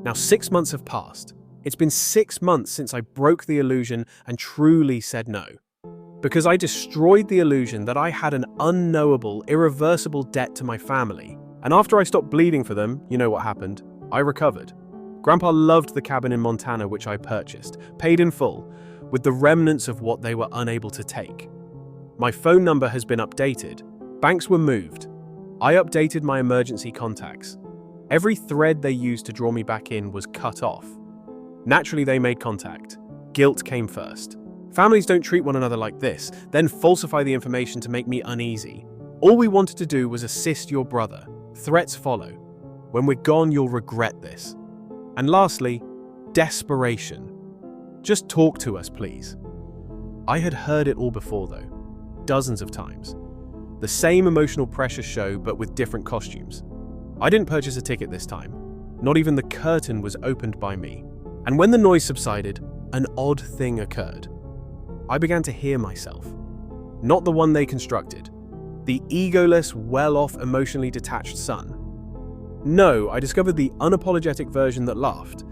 A: Now 6 months have passed. It's been 6 months since I broke the illusion and truly said no. Because I destroyed the illusion that I had an unknowable, irreversible debt to my family. And after I stopped bleeding for them, you know what happened. I recovered. Grandpa loved the cabin in Montana which I purchased, paid in full, with the remnants of what they were unable to take. My phone number has been updated. Banks were moved. I updated my emergency contacts. Every thread they used to draw me back in was cut off. Naturally, they made contact. Guilt came first. Families don't treat one another like this, then falsify the information to make me uneasy. All we wanted to do was assist your brother. Threats follow. When we're gone, you'll regret this. And lastly, desperation. Just talk to us, please. I had heard it all before, though. Dozens of times. The same emotional pressure show, but with different costumes. I didn't purchase a ticket this time. Not even the curtain was opened by me. And when the noise subsided, an odd thing occurred. I began to hear myself. Not the one they constructed. The egoless, well-off, emotionally detached son. No, I discovered the unapologetic version that laughed.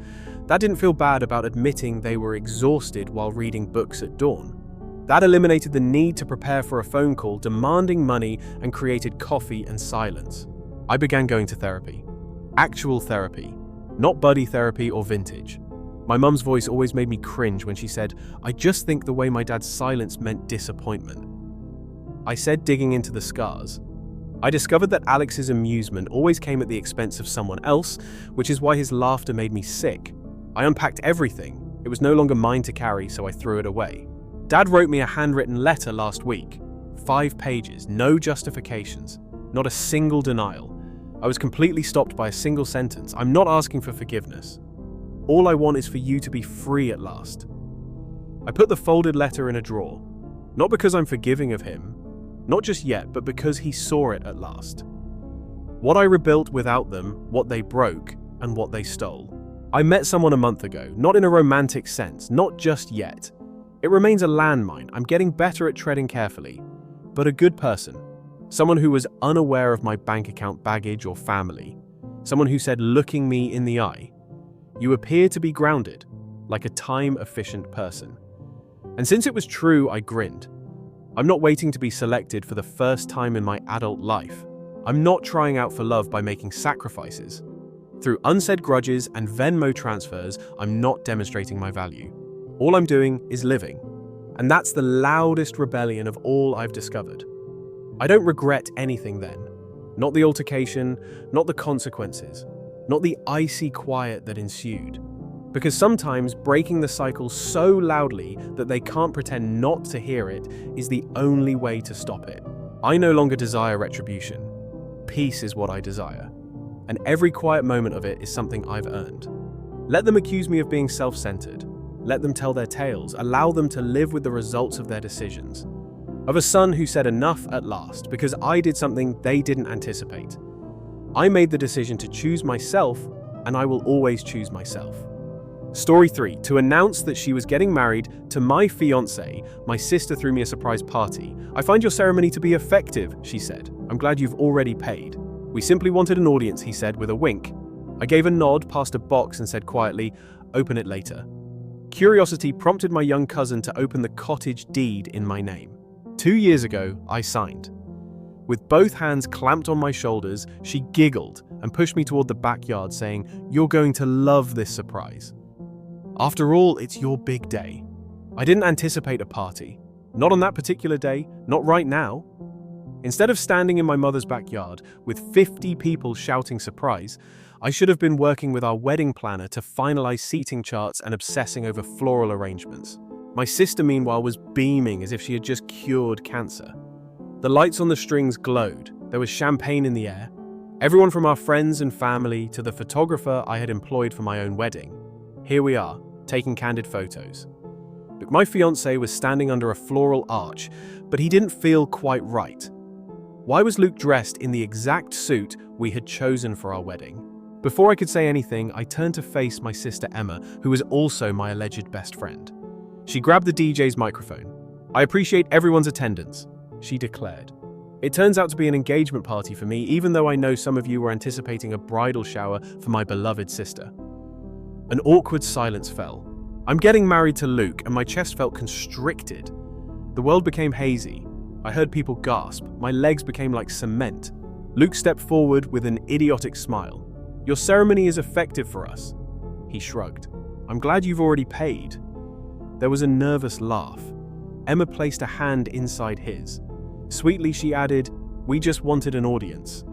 A: That didn't feel bad about admitting they were exhausted while reading books at dawn. That eliminated the need to prepare for a phone call, demanding money, and created coffee and silence. I began going to therapy. Actual therapy. Not buddy therapy or vintage. My mum's voice always made me cringe when she said, "I just think the way my dad's silence meant disappointment." I said, digging into the scars. I discovered that Alex's amusement always came at the expense of someone else, which is why his laughter made me sick. I unpacked everything. It was no longer mine to carry, so I threw it away. Dad wrote me a handwritten letter last week. 5 pages, no justifications, not a single denial. I was completely stopped by a single sentence. "I'm not asking for forgiveness. All I want is for you to be free at last." I put the folded letter in a drawer, not because I'm forgiving of him, not just yet, but because he saw it at last. What I rebuilt without them, what they broke, and what they stole. I met someone a month ago, not in a romantic sense, not just yet. It remains a landmine. I'm getting better at treading carefully, but a good person. Someone who was unaware of my bank account baggage or family. Someone who said, looking me in the eye, "You appear to be grounded, like a time-efficient person." And since it was true, I grinned. I'm not waiting to be selected for the first time in my adult life. I'm not trying out for love by making sacrifices. Through unsaid grudges and Venmo transfers, I'm not demonstrating my value. All I'm doing is living. And that's the loudest rebellion of all I've discovered. I don't regret anything then. Not the altercation, not the consequences, not the icy quiet that ensued. Because sometimes breaking the cycle so loudly that they can't pretend not to hear it is the only way to stop it. I no longer desire retribution. Peace is what I desire. And every quiet moment of it is something I've earned. Let them accuse me of being self-centered. Let them tell their tales. Allow them to live with the results of their decisions. Of a son who said enough at last because I did something they didn't anticipate. I made the decision to choose myself, and I will always choose myself. Story 3. To announce that she was getting married to my fiancé, my sister threw me a surprise party. "I find your ceremony to be effective," she said. "I'm glad you've already paid." "We simply wanted an audience," he said with a wink. I gave a nod past a box and said quietly, "Open it later." Curiosity prompted my young cousin to open the cottage deed in my name. 2 years ago, I signed. With both hands clamped on my shoulders, she giggled and pushed me toward the backyard saying, "You're going to love this surprise. After all, it's your big day." I didn't anticipate a party. Not on that particular day, not right now. Instead of standing in my mother's backyard with 50 people shouting surprise, I should have been working with our wedding planner to finalize seating charts and obsessing over floral arrangements. My sister, meanwhile, was beaming as if she had just cured cancer. The lights on the strings glowed. There was champagne in the air. Everyone from our friends and family to the photographer I had employed for my own wedding. Here we are, taking candid photos. Look, my fiancé was standing under a floral arch, but he didn't feel quite right. Why was Luke dressed in the exact suit we had chosen for our wedding? Before I could say anything, I turned to face my sister Emma, who was also my alleged best friend. She grabbed the DJ's microphone. "I appreciate everyone's attendance," she declared. "It turns out to be an engagement party for me, even though I know some of you were anticipating a bridal shower for my beloved sister." An awkward silence fell. I'm getting married to Luke, and my chest felt constricted. The world became hazy. I heard people gasp. My legs became like cement. Luke stepped forward with an idiotic smile. "Your ceremony is effective for us." He shrugged. "I'm glad you've already paid." There was a nervous laugh. Emma placed a hand inside his. Sweetly, she added, "We just wanted an audience."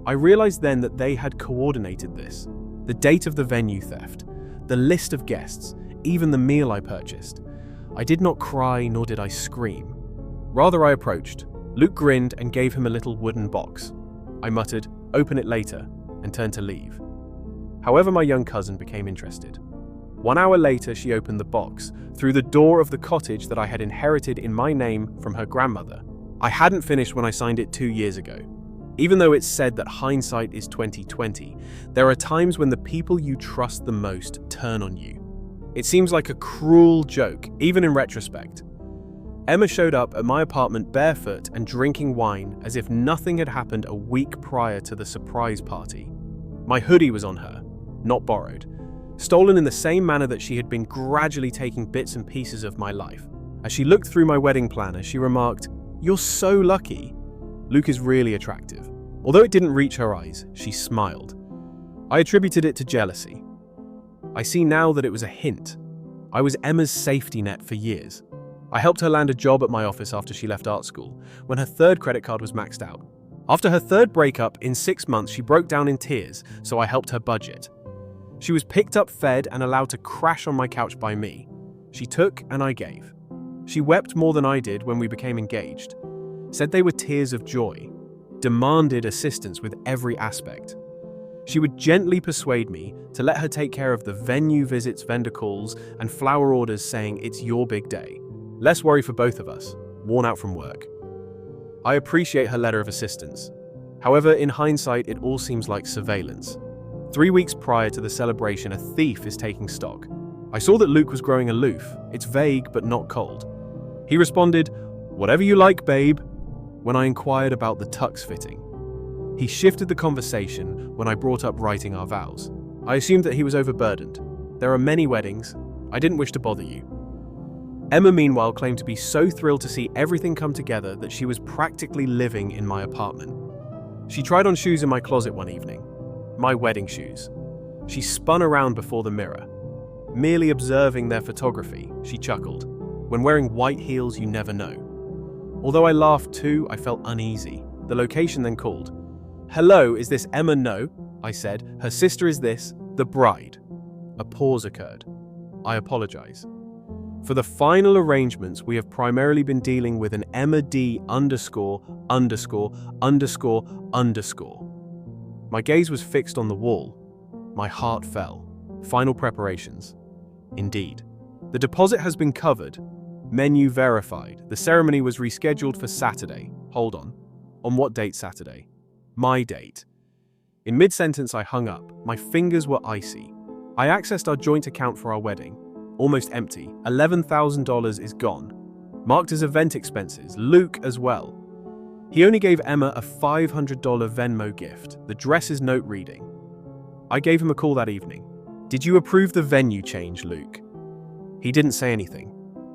A: I realized then that they had coordinated this. The date of the venue theft, the list of guests, even the meal I purchased. I did not cry, nor did I scream. Rather, I approached. Luke grinned and gave him a little wooden box. I muttered, "Open it later," and turned to leave. However, my young cousin became interested. 1 hour later, she opened the box, through the door of the cottage that I had inherited in my name from her grandmother. I hadn't finished when I signed it 2 years ago. Even though it's said that hindsight is 20/20, there are times when the people you trust the most turn on you. It seems like a cruel joke, even in retrospect. Emma showed up at my apartment barefoot and drinking wine as if nothing had happened a week prior to the surprise party. My hoodie was on her, not borrowed, stolen in the same manner that she had been gradually taking bits and pieces of my life. As she looked through my wedding planner, she remarked, "You're so lucky. Luke is really attractive." Although it didn't reach her eyes, she smiled. I attributed it to jealousy. I see now that it was a hint. I was Emma's safety net for years. I helped her land a job at my office after she left art school, when her 3rd credit card was maxed out. After her 3rd breakup, in 6 months, she broke down in tears, so I helped her budget. She was picked up, fed, and allowed to crash on my couch by me. She took and I gave. She wept more than I did when we became engaged. Said they were tears of joy. Demanded assistance with every aspect. She would gently persuade me to let her take care of the venue visits, vendor calls, and flower orders, saying it's your big day. Less worry for both of us, worn out from work. I appreciate her letter of assistance. However, in hindsight, it all seems like surveillance. 3 weeks prior to the celebration, a thief is taking stock. I saw that Luke was growing aloof. It's vague, but not cold. He responded, "Whatever you like, babe," when I inquired about the tux fitting. He shifted the conversation when I brought up writing our vows. I assumed that he was overburdened. There are many weddings. I didn't wish to bother you. Emma, meanwhile, claimed to be so thrilled to see everything come together that she was practically living in my apartment. She tried on shoes in my closet one evening. My wedding shoes. She spun around before the mirror. Merely observing their photography, she chuckled. When wearing white heels, you never know. Although I laughed too, I felt uneasy. The location then called. "Hello, is this Emma?" "No," I said. "Her sister is this, the bride." A pause occurred. "I apologize. For the final arrangements, we have primarily been dealing with an Emma D ________. My gaze was fixed on the wall. My heart fell. Final preparations. Indeed. The deposit has been covered. Menu verified. The ceremony was rescheduled for Saturday. Hold on. On what date Saturday? My date. In mid-sentence, I hung up. My fingers were icy. I accessed our joint account for our wedding. Almost empty. $11,000 is gone. Marked as event expenses. Luke as well. He only gave Emma a $500 Venmo gift. The dress's note reading. I gave him a call that evening. "Did you approve the venue change, Luke?" He didn't say anything.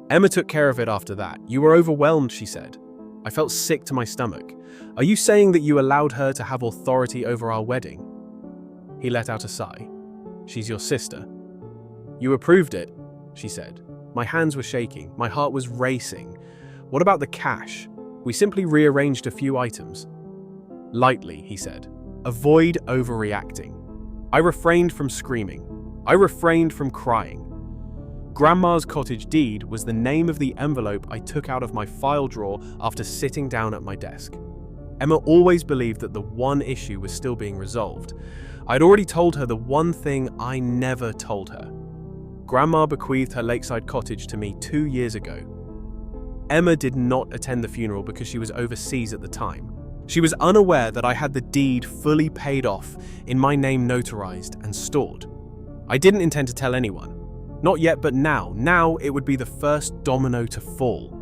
A: "Emma took care of it after that. You were overwhelmed," she said. I felt sick to my stomach. "Are you saying that you allowed her to have authority over our wedding?" He let out a sigh. "She's your sister." "You approved it," she said. My hands were shaking. My heart was racing. "What about the cash? We simply rearranged a few items." "Lightly," he said. "Avoid overreacting." I refrained from screaming. I refrained from crying. Grandma's cottage deed was the name of the envelope I took out of my file drawer after sitting down at my desk. Emma always believed that the one issue was still being resolved. I'd already told her the one thing I never told her. Grandma bequeathed her lakeside cottage to me 2 years ago. Emma did not attend the funeral because she was overseas at the time. She was unaware that I had the deed fully paid off, in my name notarized and stored. I didn't intend to tell anyone. Not yet, but now it would be the first domino to fall.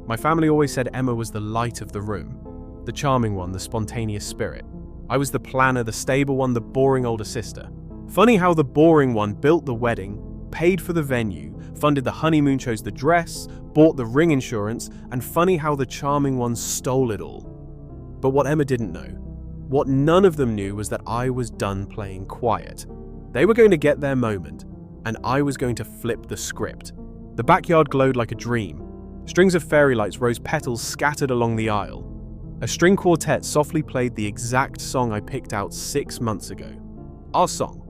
A: My family always said Emma was the light of the room, the charming one, the spontaneous spirit. I was the planner, the stable one, the boring older sister. Funny how the boring one built the wedding, paid for the venue, funded the honeymoon, chose the dress, bought the ring insurance, and funny how the charming one stole it all. But what Emma didn't know, what none of them knew, was that I was done playing quiet. They were going to get their moment, and I was going to flip the script. The backyard glowed like a dream. Strings of fairy lights, rose petals scattered along the aisle. A string quartet softly played the exact song I picked out 6 months ago. Our song,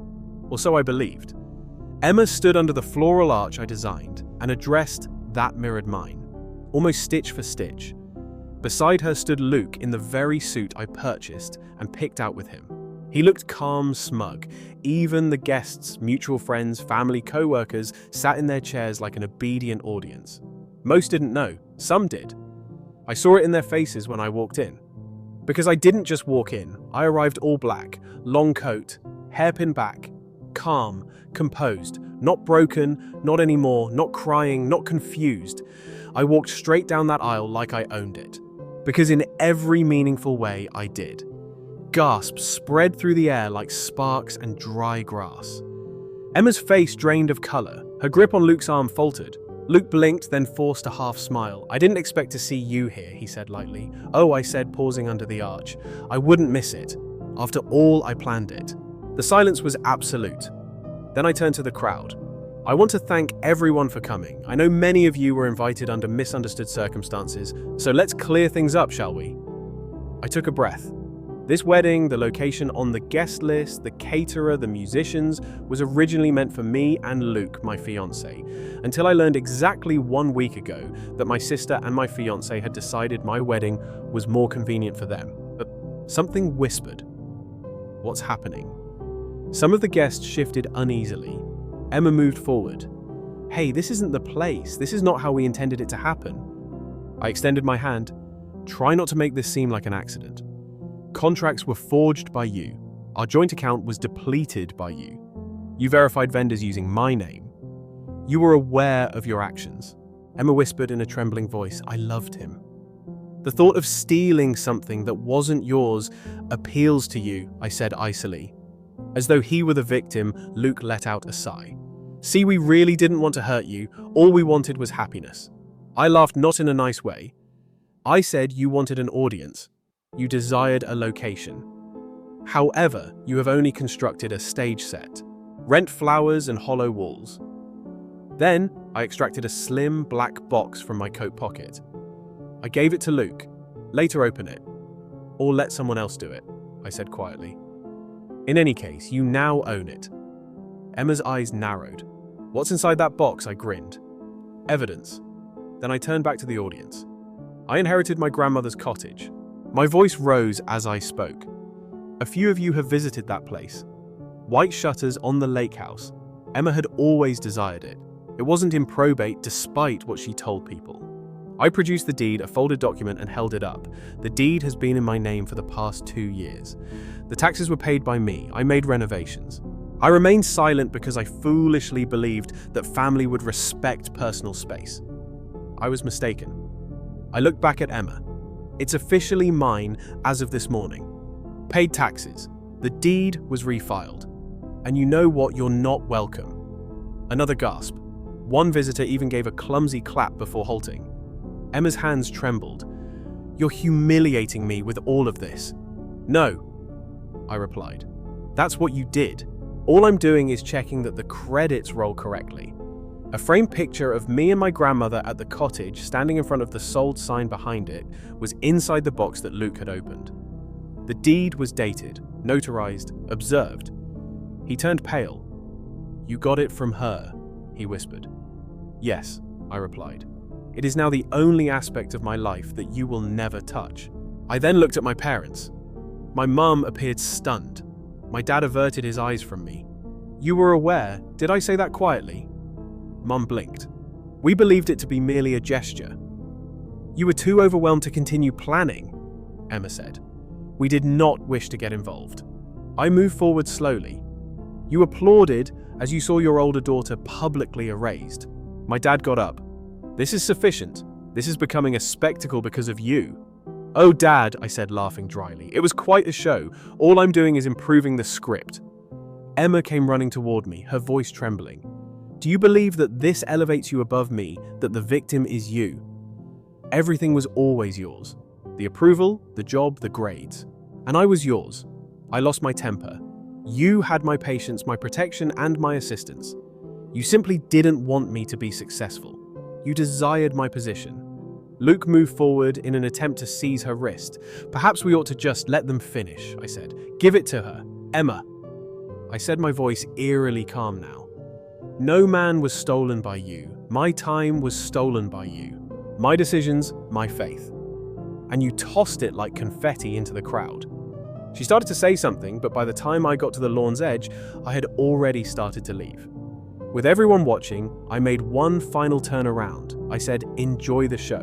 A: or so I believed. Emma stood under the floral arch I designed and addressed that mirrored mine, almost stitch for stitch. Beside her stood Luke in the very suit I purchased and picked out with him. He looked calm, smug. Even the guests, mutual friends, family, co-workers, sat in their chairs like an obedient audience. Most didn't know, some did. I saw it in their faces when I walked in. Because I didn't just walk in, I arrived all black, long coat, hairpin back, calm, composed, not broken, not anymore, not crying, not confused. I walked straight down that aisle like I owned it. Because in every meaningful way I did. Gasps spread through the air like sparks and dry grass. Emma's face drained of color. Her grip on Luke's arm faltered. Luke blinked, then forced a half smile. "I didn't expect to see you here," he said lightly. "Oh," I said, pausing under the arch. "I wouldn't miss it. After all, I planned it." The silence was absolute. Then I turned to the crowd. "I want to thank everyone for coming. I know many of you were invited under misunderstood circumstances, so let's clear things up, shall we?" I took a breath. This wedding, the location on the guest list, the caterer, the musicians, was originally meant for me and Luke, my fiancé, until I learned exactly 1 week ago that my sister and my fiancé had decided my wedding was more convenient for them. But something whispered, "What's happening?" Some of the guests shifted uneasily. Emma moved forward. "Hey, this isn't the place. This is not how we intended it to happen." I extended my hand. "Try not to make this seem like an accident. Contracts were forged by you. Our joint account was depleted by you. You verified vendors using my name. You were aware of your actions." Emma whispered in a trembling voice, "I loved him." "The thought of stealing something that wasn't yours appeals to you," I said icily. As though he were the victim, Luke let out a sigh. "See, we really didn't want to hurt you. All we wanted was happiness." I laughed, not in a nice way. "I said you wanted an audience. You desired a location. However, you have only constructed a stage set. Rent flowers and hollow walls." Then, I extracted a slim black box from my coat pocket. I gave it to Luke. Later open it. Or let someone else do it, I said quietly. In any case, you now own it. Emma's eyes narrowed. What's inside that box? I grinned. Evidence. Then I turned back to the audience. I inherited my grandmother's cottage. My voice rose as I spoke. A few of you have visited that place. White shutters on the lake house. Emma had always desired it. It wasn't in probate despite what she told people. I produced the deed, a folded document, and held it up. The deed has been in my name for the past 2 years. The taxes were paid by me. I made renovations. I remained silent because I foolishly believed that family would respect personal space. I was mistaken. I looked back at Emma. It's officially mine as of this morning. Paid taxes. The deed was refiled. And you know what? You're not welcome. Another gasp. One visitor even gave a clumsy clap before halting. Emma's hands trembled. You're humiliating me with all of this. No, I replied. That's what you did. All I'm doing is checking that the credits roll correctly. A framed picture of me and my grandmother at the cottage, standing in front of the sold sign behind it, was inside the box that Luke had opened. The deed was dated, notarized, observed. He turned pale. You got it from her, he whispered. Yes, I replied. It is now the only aspect of my life that you will never touch. I then looked at my parents. My mum appeared stunned. My dad averted his eyes from me. You were aware, did I say that quietly? Mum blinked. We believed it to be merely a gesture. You were too overwhelmed to continue planning, Emma said. We did not wish to get involved. I moved forward slowly. You applauded as you saw your older daughter publicly erased. My dad got up. This is sufficient. This is becoming a spectacle because of you. Oh, Dad, I said, laughing dryly. It was quite a show. All I'm doing is improving the script. Emma came running toward me, her voice trembling. Do you believe that this elevates you above me, that the victim is you? Everything was always yours. The approval, the job, the grades. And I was yours. I lost my temper. You had my patience, my protection, and my assistance. You simply didn't want me to be successful. You desired my position. Luke moved forward in an attempt to seize her wrist. Perhaps we ought to just let them finish, I said. Give it to her. Emma. I said, my voice eerily calm now. No man was stolen by you. My time was stolen by you. My decisions, my faith. And you tossed it like confetti into the crowd. She started to say something, but by the time I got to the lawn's edge, I had already started to leave. With everyone watching, I made one final turn around. I said, enjoy the show,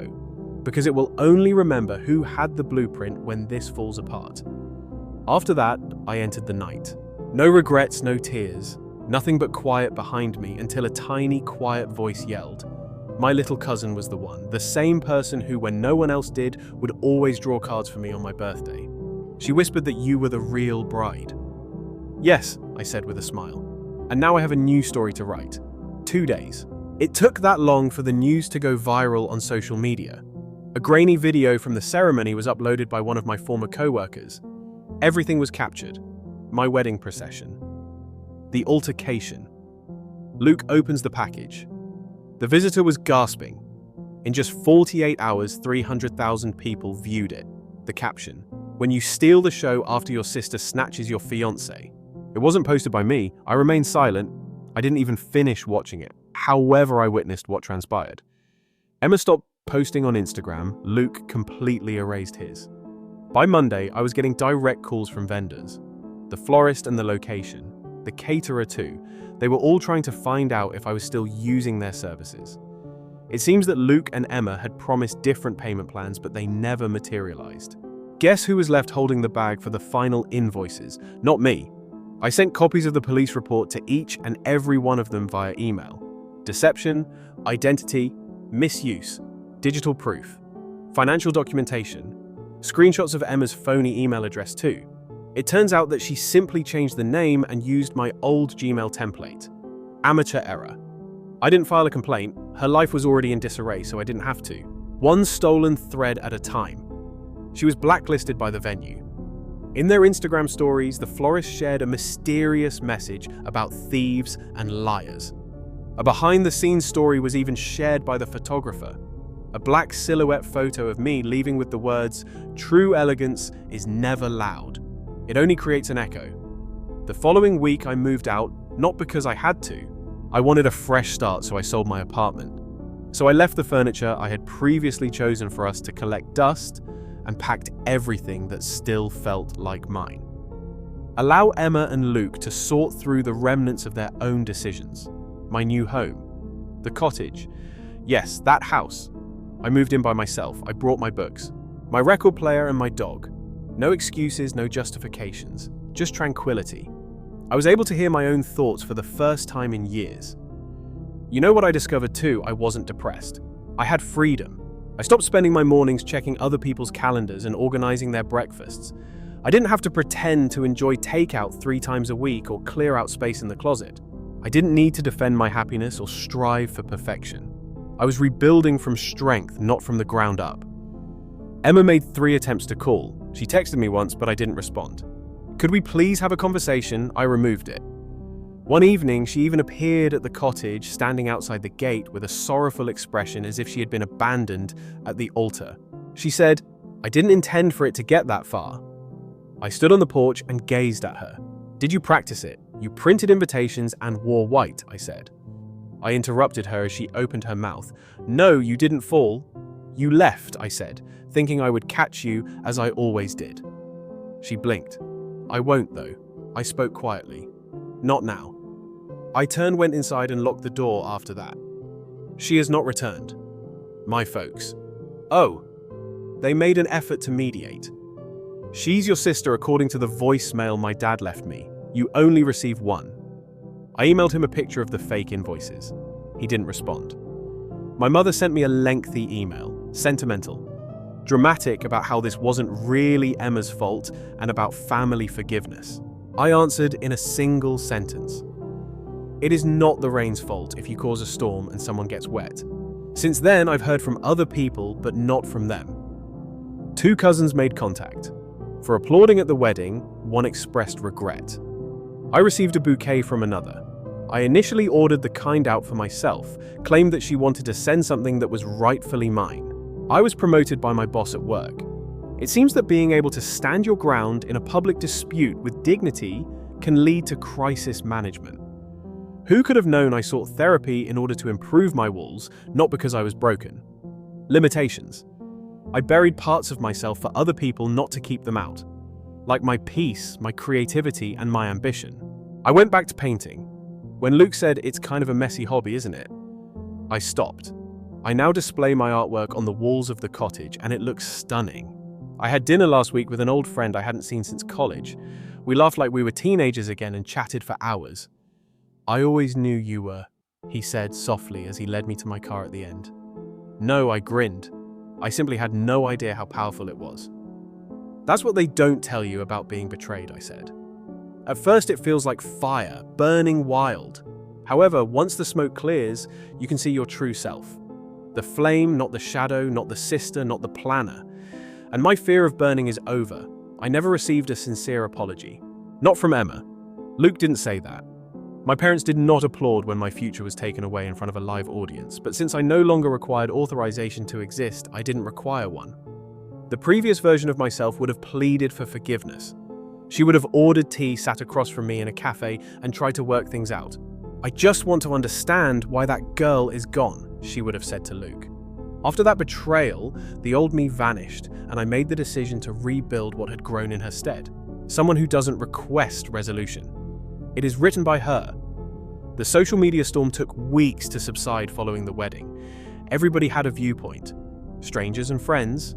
A: because it will only remember who had the blueprint when this falls apart. After that, I entered the night. No regrets, no tears, nothing but quiet behind me until a tiny, quiet voice yelled. My little cousin was the one, the same person who, when no one else did, would always draw cards for me on my birthday. She whispered that you were the real bride. Yes, I said with a smile. And now I have a new story to write. 2 days. It took that long for the news to go viral on social media. A grainy video from the ceremony was uploaded by one of my former co-workers. Everything was captured. My wedding procession. The altercation. Luke opens the package. The visitor was gasping. In just 48 hours, 300,000 people viewed it. The caption. When you steal the show after your sister snatches your fiancé. It wasn't posted by me. I remained silent. I didn't even finish watching it. However, I witnessed what transpired. Emma stopped posting on Instagram. Luke completely erased his. By Monday, I was getting direct calls from vendors. The florist and the location. The caterer too. They were all trying to find out if I was still using their services. It seems that Luke and Emma had promised different payment plans, but they never materialized. Guess who was left holding the bag for the final invoices? Not me. I sent copies of the police report to each and every one of them via email. Deception, identity, misuse, digital proof, financial documentation, screenshots of Emma's phony email address too. It turns out that she simply changed the name and used my old Gmail template. Amateur error. I didn't file a complaint. Her life was already in disarray, so I didn't have to. One stolen thread at a time. She was blacklisted by the venue. In their Instagram stories, the florist shared a mysterious message about thieves and liars. A behind-the-scenes story was even shared by the photographer. A black silhouette photo of me leaving with the words, "True elegance is never loud. It only creates an echo." The following week I moved out, not because I had to. I wanted a fresh start, so I sold my apartment. So I left the furniture I had previously chosen for us to collect dust and packed everything that still felt like mine. Allow Emma and Luke to sort through the remnants of their own decisions. My new home. The cottage. Yes, that house. I moved in by myself. I brought my books, my record player and my dog. No excuses, no justifications, just tranquility. I was able to hear my own thoughts for the first time in years. You know what I discovered too? I wasn't depressed. I had freedom. I stopped spending my mornings checking other people's calendars and organizing their breakfasts. I didn't have to pretend to enjoy takeout 3 times a week or clear out space in the closet. I didn't need to defend my happiness or strive for perfection. I was rebuilding from strength, not from the ground up. Emma made 3 attempts to call. She texted me once, but I didn't respond. Could we please have a conversation? I removed it. One evening, she even appeared at the cottage, standing outside the gate with a sorrowful expression as if she had been abandoned at the altar. She said, "I didn't intend for it to get that far." I stood on the porch and gazed at her. "Did you practice it? You printed invitations and wore white," I said. I interrupted her as she opened her mouth. "No, you didn't fall. You left," I said, thinking I would catch you as I always did. She blinked. "I won't, though." I spoke quietly. "Not now." I went inside and locked the door after that. She has not returned. My folks. Oh, they made an effort to mediate. "She's your sister according to the voicemail my dad left me. You only receive 1. I emailed him a picture of the fake invoices. He didn't respond. My mother sent me a lengthy email, sentimental, dramatic about how this wasn't really Emma's fault and about family forgiveness. I answered in a single sentence. "It is not the rain's fault if you cause a storm and someone gets wet." Since then, I've heard from other people, but not from them. 2 cousins made contact. For applauding at the wedding, one expressed regret. I received a bouquet from another. I initially ordered the kind out for myself, claimed that she wanted to send something that was rightfully mine. I was promoted by my boss at work. It seems that being able to stand your ground in a public dispute with dignity can lead to crisis management. Who could have known I sought therapy in order to improve my walls, not because I was broken? Limitations. I buried parts of myself for other people not to keep them out. Like my peace, my creativity, and my ambition. I went back to painting. When Luke said, "It's kind of a messy hobby, isn't it?" I stopped. I now display my artwork on the walls of the cottage, and it looks stunning. I had dinner last week with an old friend I hadn't seen since college. We laughed like we were teenagers again and chatted for hours. "I always knew you were," he said softly as he led me to my car at the end. "No," I grinned. I simply had no idea how powerful it was. "That's what they don't tell you about being betrayed," I said. At first it feels like fire, burning wild. However, once the smoke clears, you can see your true self. The flame, not the shadow, not the sister, not the planner. And my fear of burning is over. I never received a sincere apology. Not from Emma. Luke didn't say that. My parents did not applaud when my future was taken away in front of a live audience, but since I no longer required authorization to exist, I didn't require one. The previous version of myself would have pleaded for forgiveness. She would have ordered tea, sat across from me in a cafe, and tried to work things out. "I just want to understand why that girl is gone," she would have said to Luke. After that betrayal, the old me vanished, and I made the decision to rebuild what had grown in her stead. Someone who doesn't request resolution. It is written by her. The social media storm took weeks to subside following the wedding. Everybody had a viewpoint. Strangers and friends.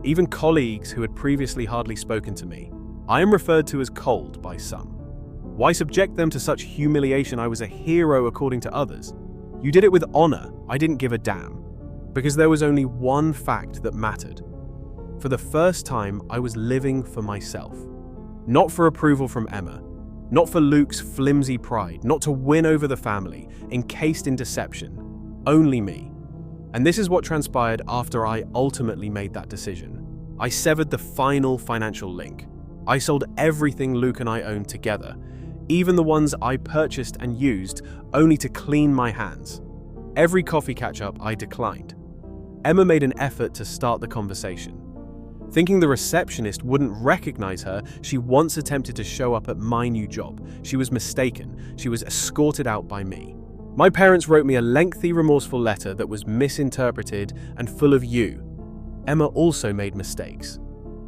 A: Even colleagues who had previously hardly spoken to me. I am referred to as cold by some. Why subject them to such humiliation? I was a hero according to others. You did it with honor. I didn't give a damn. Because there was only one fact that mattered. For the first time, I was living for myself. Not for approval from Emma. Not for Luke's flimsy pride, not to win over the family, encased in deception. Only me. And this is what transpired after I ultimately made that decision. I severed the final financial link. I sold everything Luke and I owned together. even the ones I purchased and used only to clean my hands. Every coffee catch-up I declined. Emma made an effort to start the conversation. Thinking the receptionist wouldn't recognize her, she once attempted to show up at my new job. She was mistaken. She was escorted out by me. My parents wrote me a lengthy, remorseful letter that was misinterpreted and full of you. Emma also made mistakes.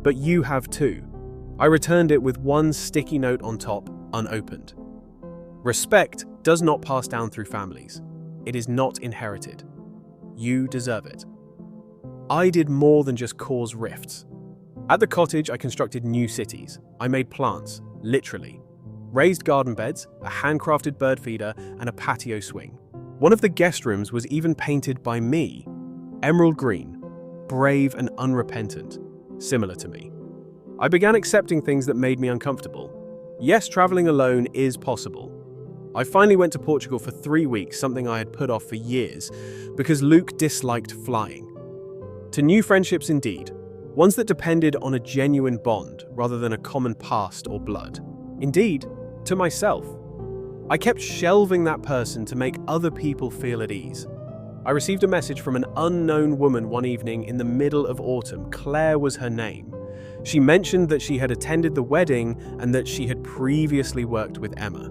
A: But you have too. I returned it with one sticky note on top, unopened. Respect does not pass down through families. It is not inherited. You deserve it. I did more than just cause rifts. At the cottage, I constructed new cities. I made plants, literally. Raised garden beds, a handcrafted bird feeder, and a patio swing. One of the guest rooms was even painted by me. Emerald green, brave and unrepentant, similar to me. I began accepting things that made me uncomfortable. Yes, traveling alone is possible. I finally went to Portugal for 3 weeks, something I had put off for years, because Luke disliked flying. To new friendships indeed, ones that depended on a genuine bond rather than a common past or blood. Indeed, to myself. I kept shelving that person to make other people feel at ease. I received a message from an unknown woman one evening in the middle of autumn. Claire was her name. She mentioned that she had attended the wedding and that she had previously worked with Emma.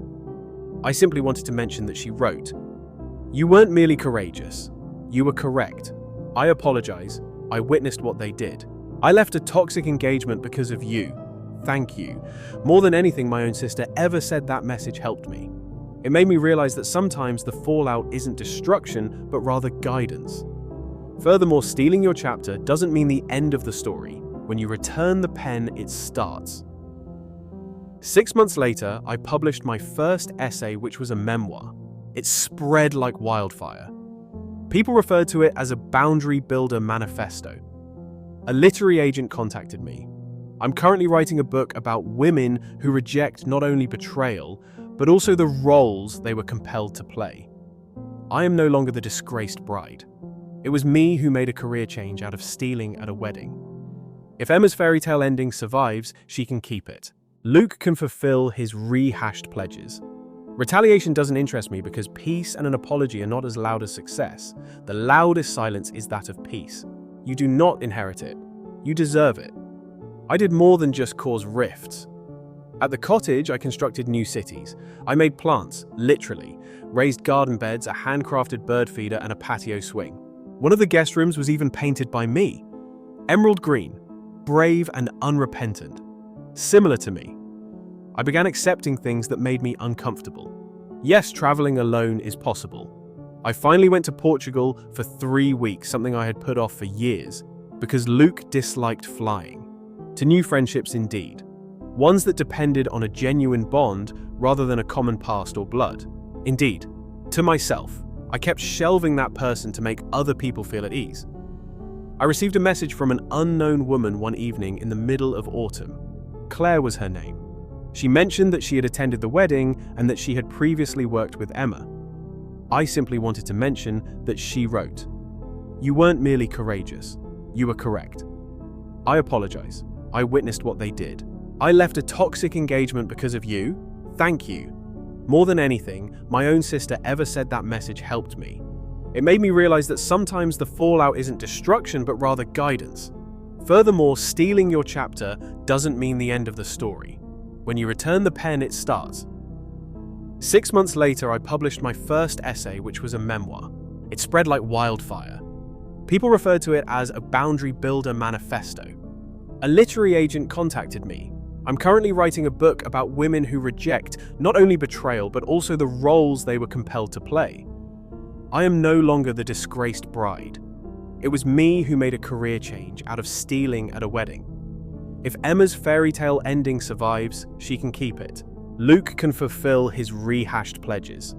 A: I simply wanted to mention that she wrote, "You weren't merely courageous. You were correct. I apologize. I witnessed what they did. I left a toxic engagement because of you. Thank you. More than anything my own sister ever said that message helped me. It made me realize that sometimes the fallout isn't destruction, but rather guidance. Furthermore, stealing your chapter doesn't mean the end of the story. When you return the pen, it starts." 6 months later, I published my first essay, which was a memoir. It spread like wildfire. People referred to it as a boundary builder manifesto. A literary agent contacted me. I'm currently writing a book about women who reject not only betrayal, but also the roles they were compelled to play. I am no longer the disgraced bride. It was me who made a career change out of stealing at a wedding. If Emma's fairy tale ending survives, she can keep it. Luke can fulfill his rehashed pledges. Retaliation doesn't interest me because peace and an apology are not as loud as success. The loudest silence is that of peace. You do not inherit it. You deserve it. I did more than just cause rifts. At the cottage, I constructed new cities. I made plants, literally. Raised garden beds, a handcrafted bird feeder, and a patio swing. One of the guest rooms was even painted by me. Emerald green, brave and unrepentant. Similar to me. I began accepting things that made me uncomfortable. Yes, traveling alone is possible. I finally went to Portugal for 3 weeks, something I had put off for years, because Luke disliked flying. To new friendships indeed. Ones that depended on a genuine bond rather than a common past or blood. Indeed, to myself, I kept shelving that person to make other people feel at ease. I received a message from an unknown woman one evening in the middle of autumn. Claire was her name. She mentioned that she had attended the wedding and that she had previously worked with Emma. I simply wanted to mention that she wrote, "You weren't merely courageous. You were correct. I apologize. I witnessed what they did. I left a toxic engagement because of you. Thank you. More than anything, my own sister ever said that message helped me. It made me realize that sometimes the fallout isn't destruction, but rather guidance. Furthermore, stealing your chapter doesn't mean the end of the story. When you return the pen, it starts." 6 months later, I published my first essay, which was a memoir. It spread like wildfire. People referred to it as a boundary builder manifesto. A literary agent contacted me. I'm currently writing a book about women who reject not only betrayal, but also the roles they were compelled to play. I am no longer the disgraced bride. It was me who made a career change out of stealing at a wedding. If Emma's fairy tale ending survives, she can keep it. Luke can fulfill his rehashed pledges.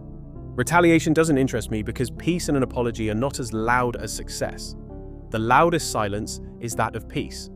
A: Retaliation doesn't interest me because peace and an apology are not as loud as success. The loudest silence is that of peace.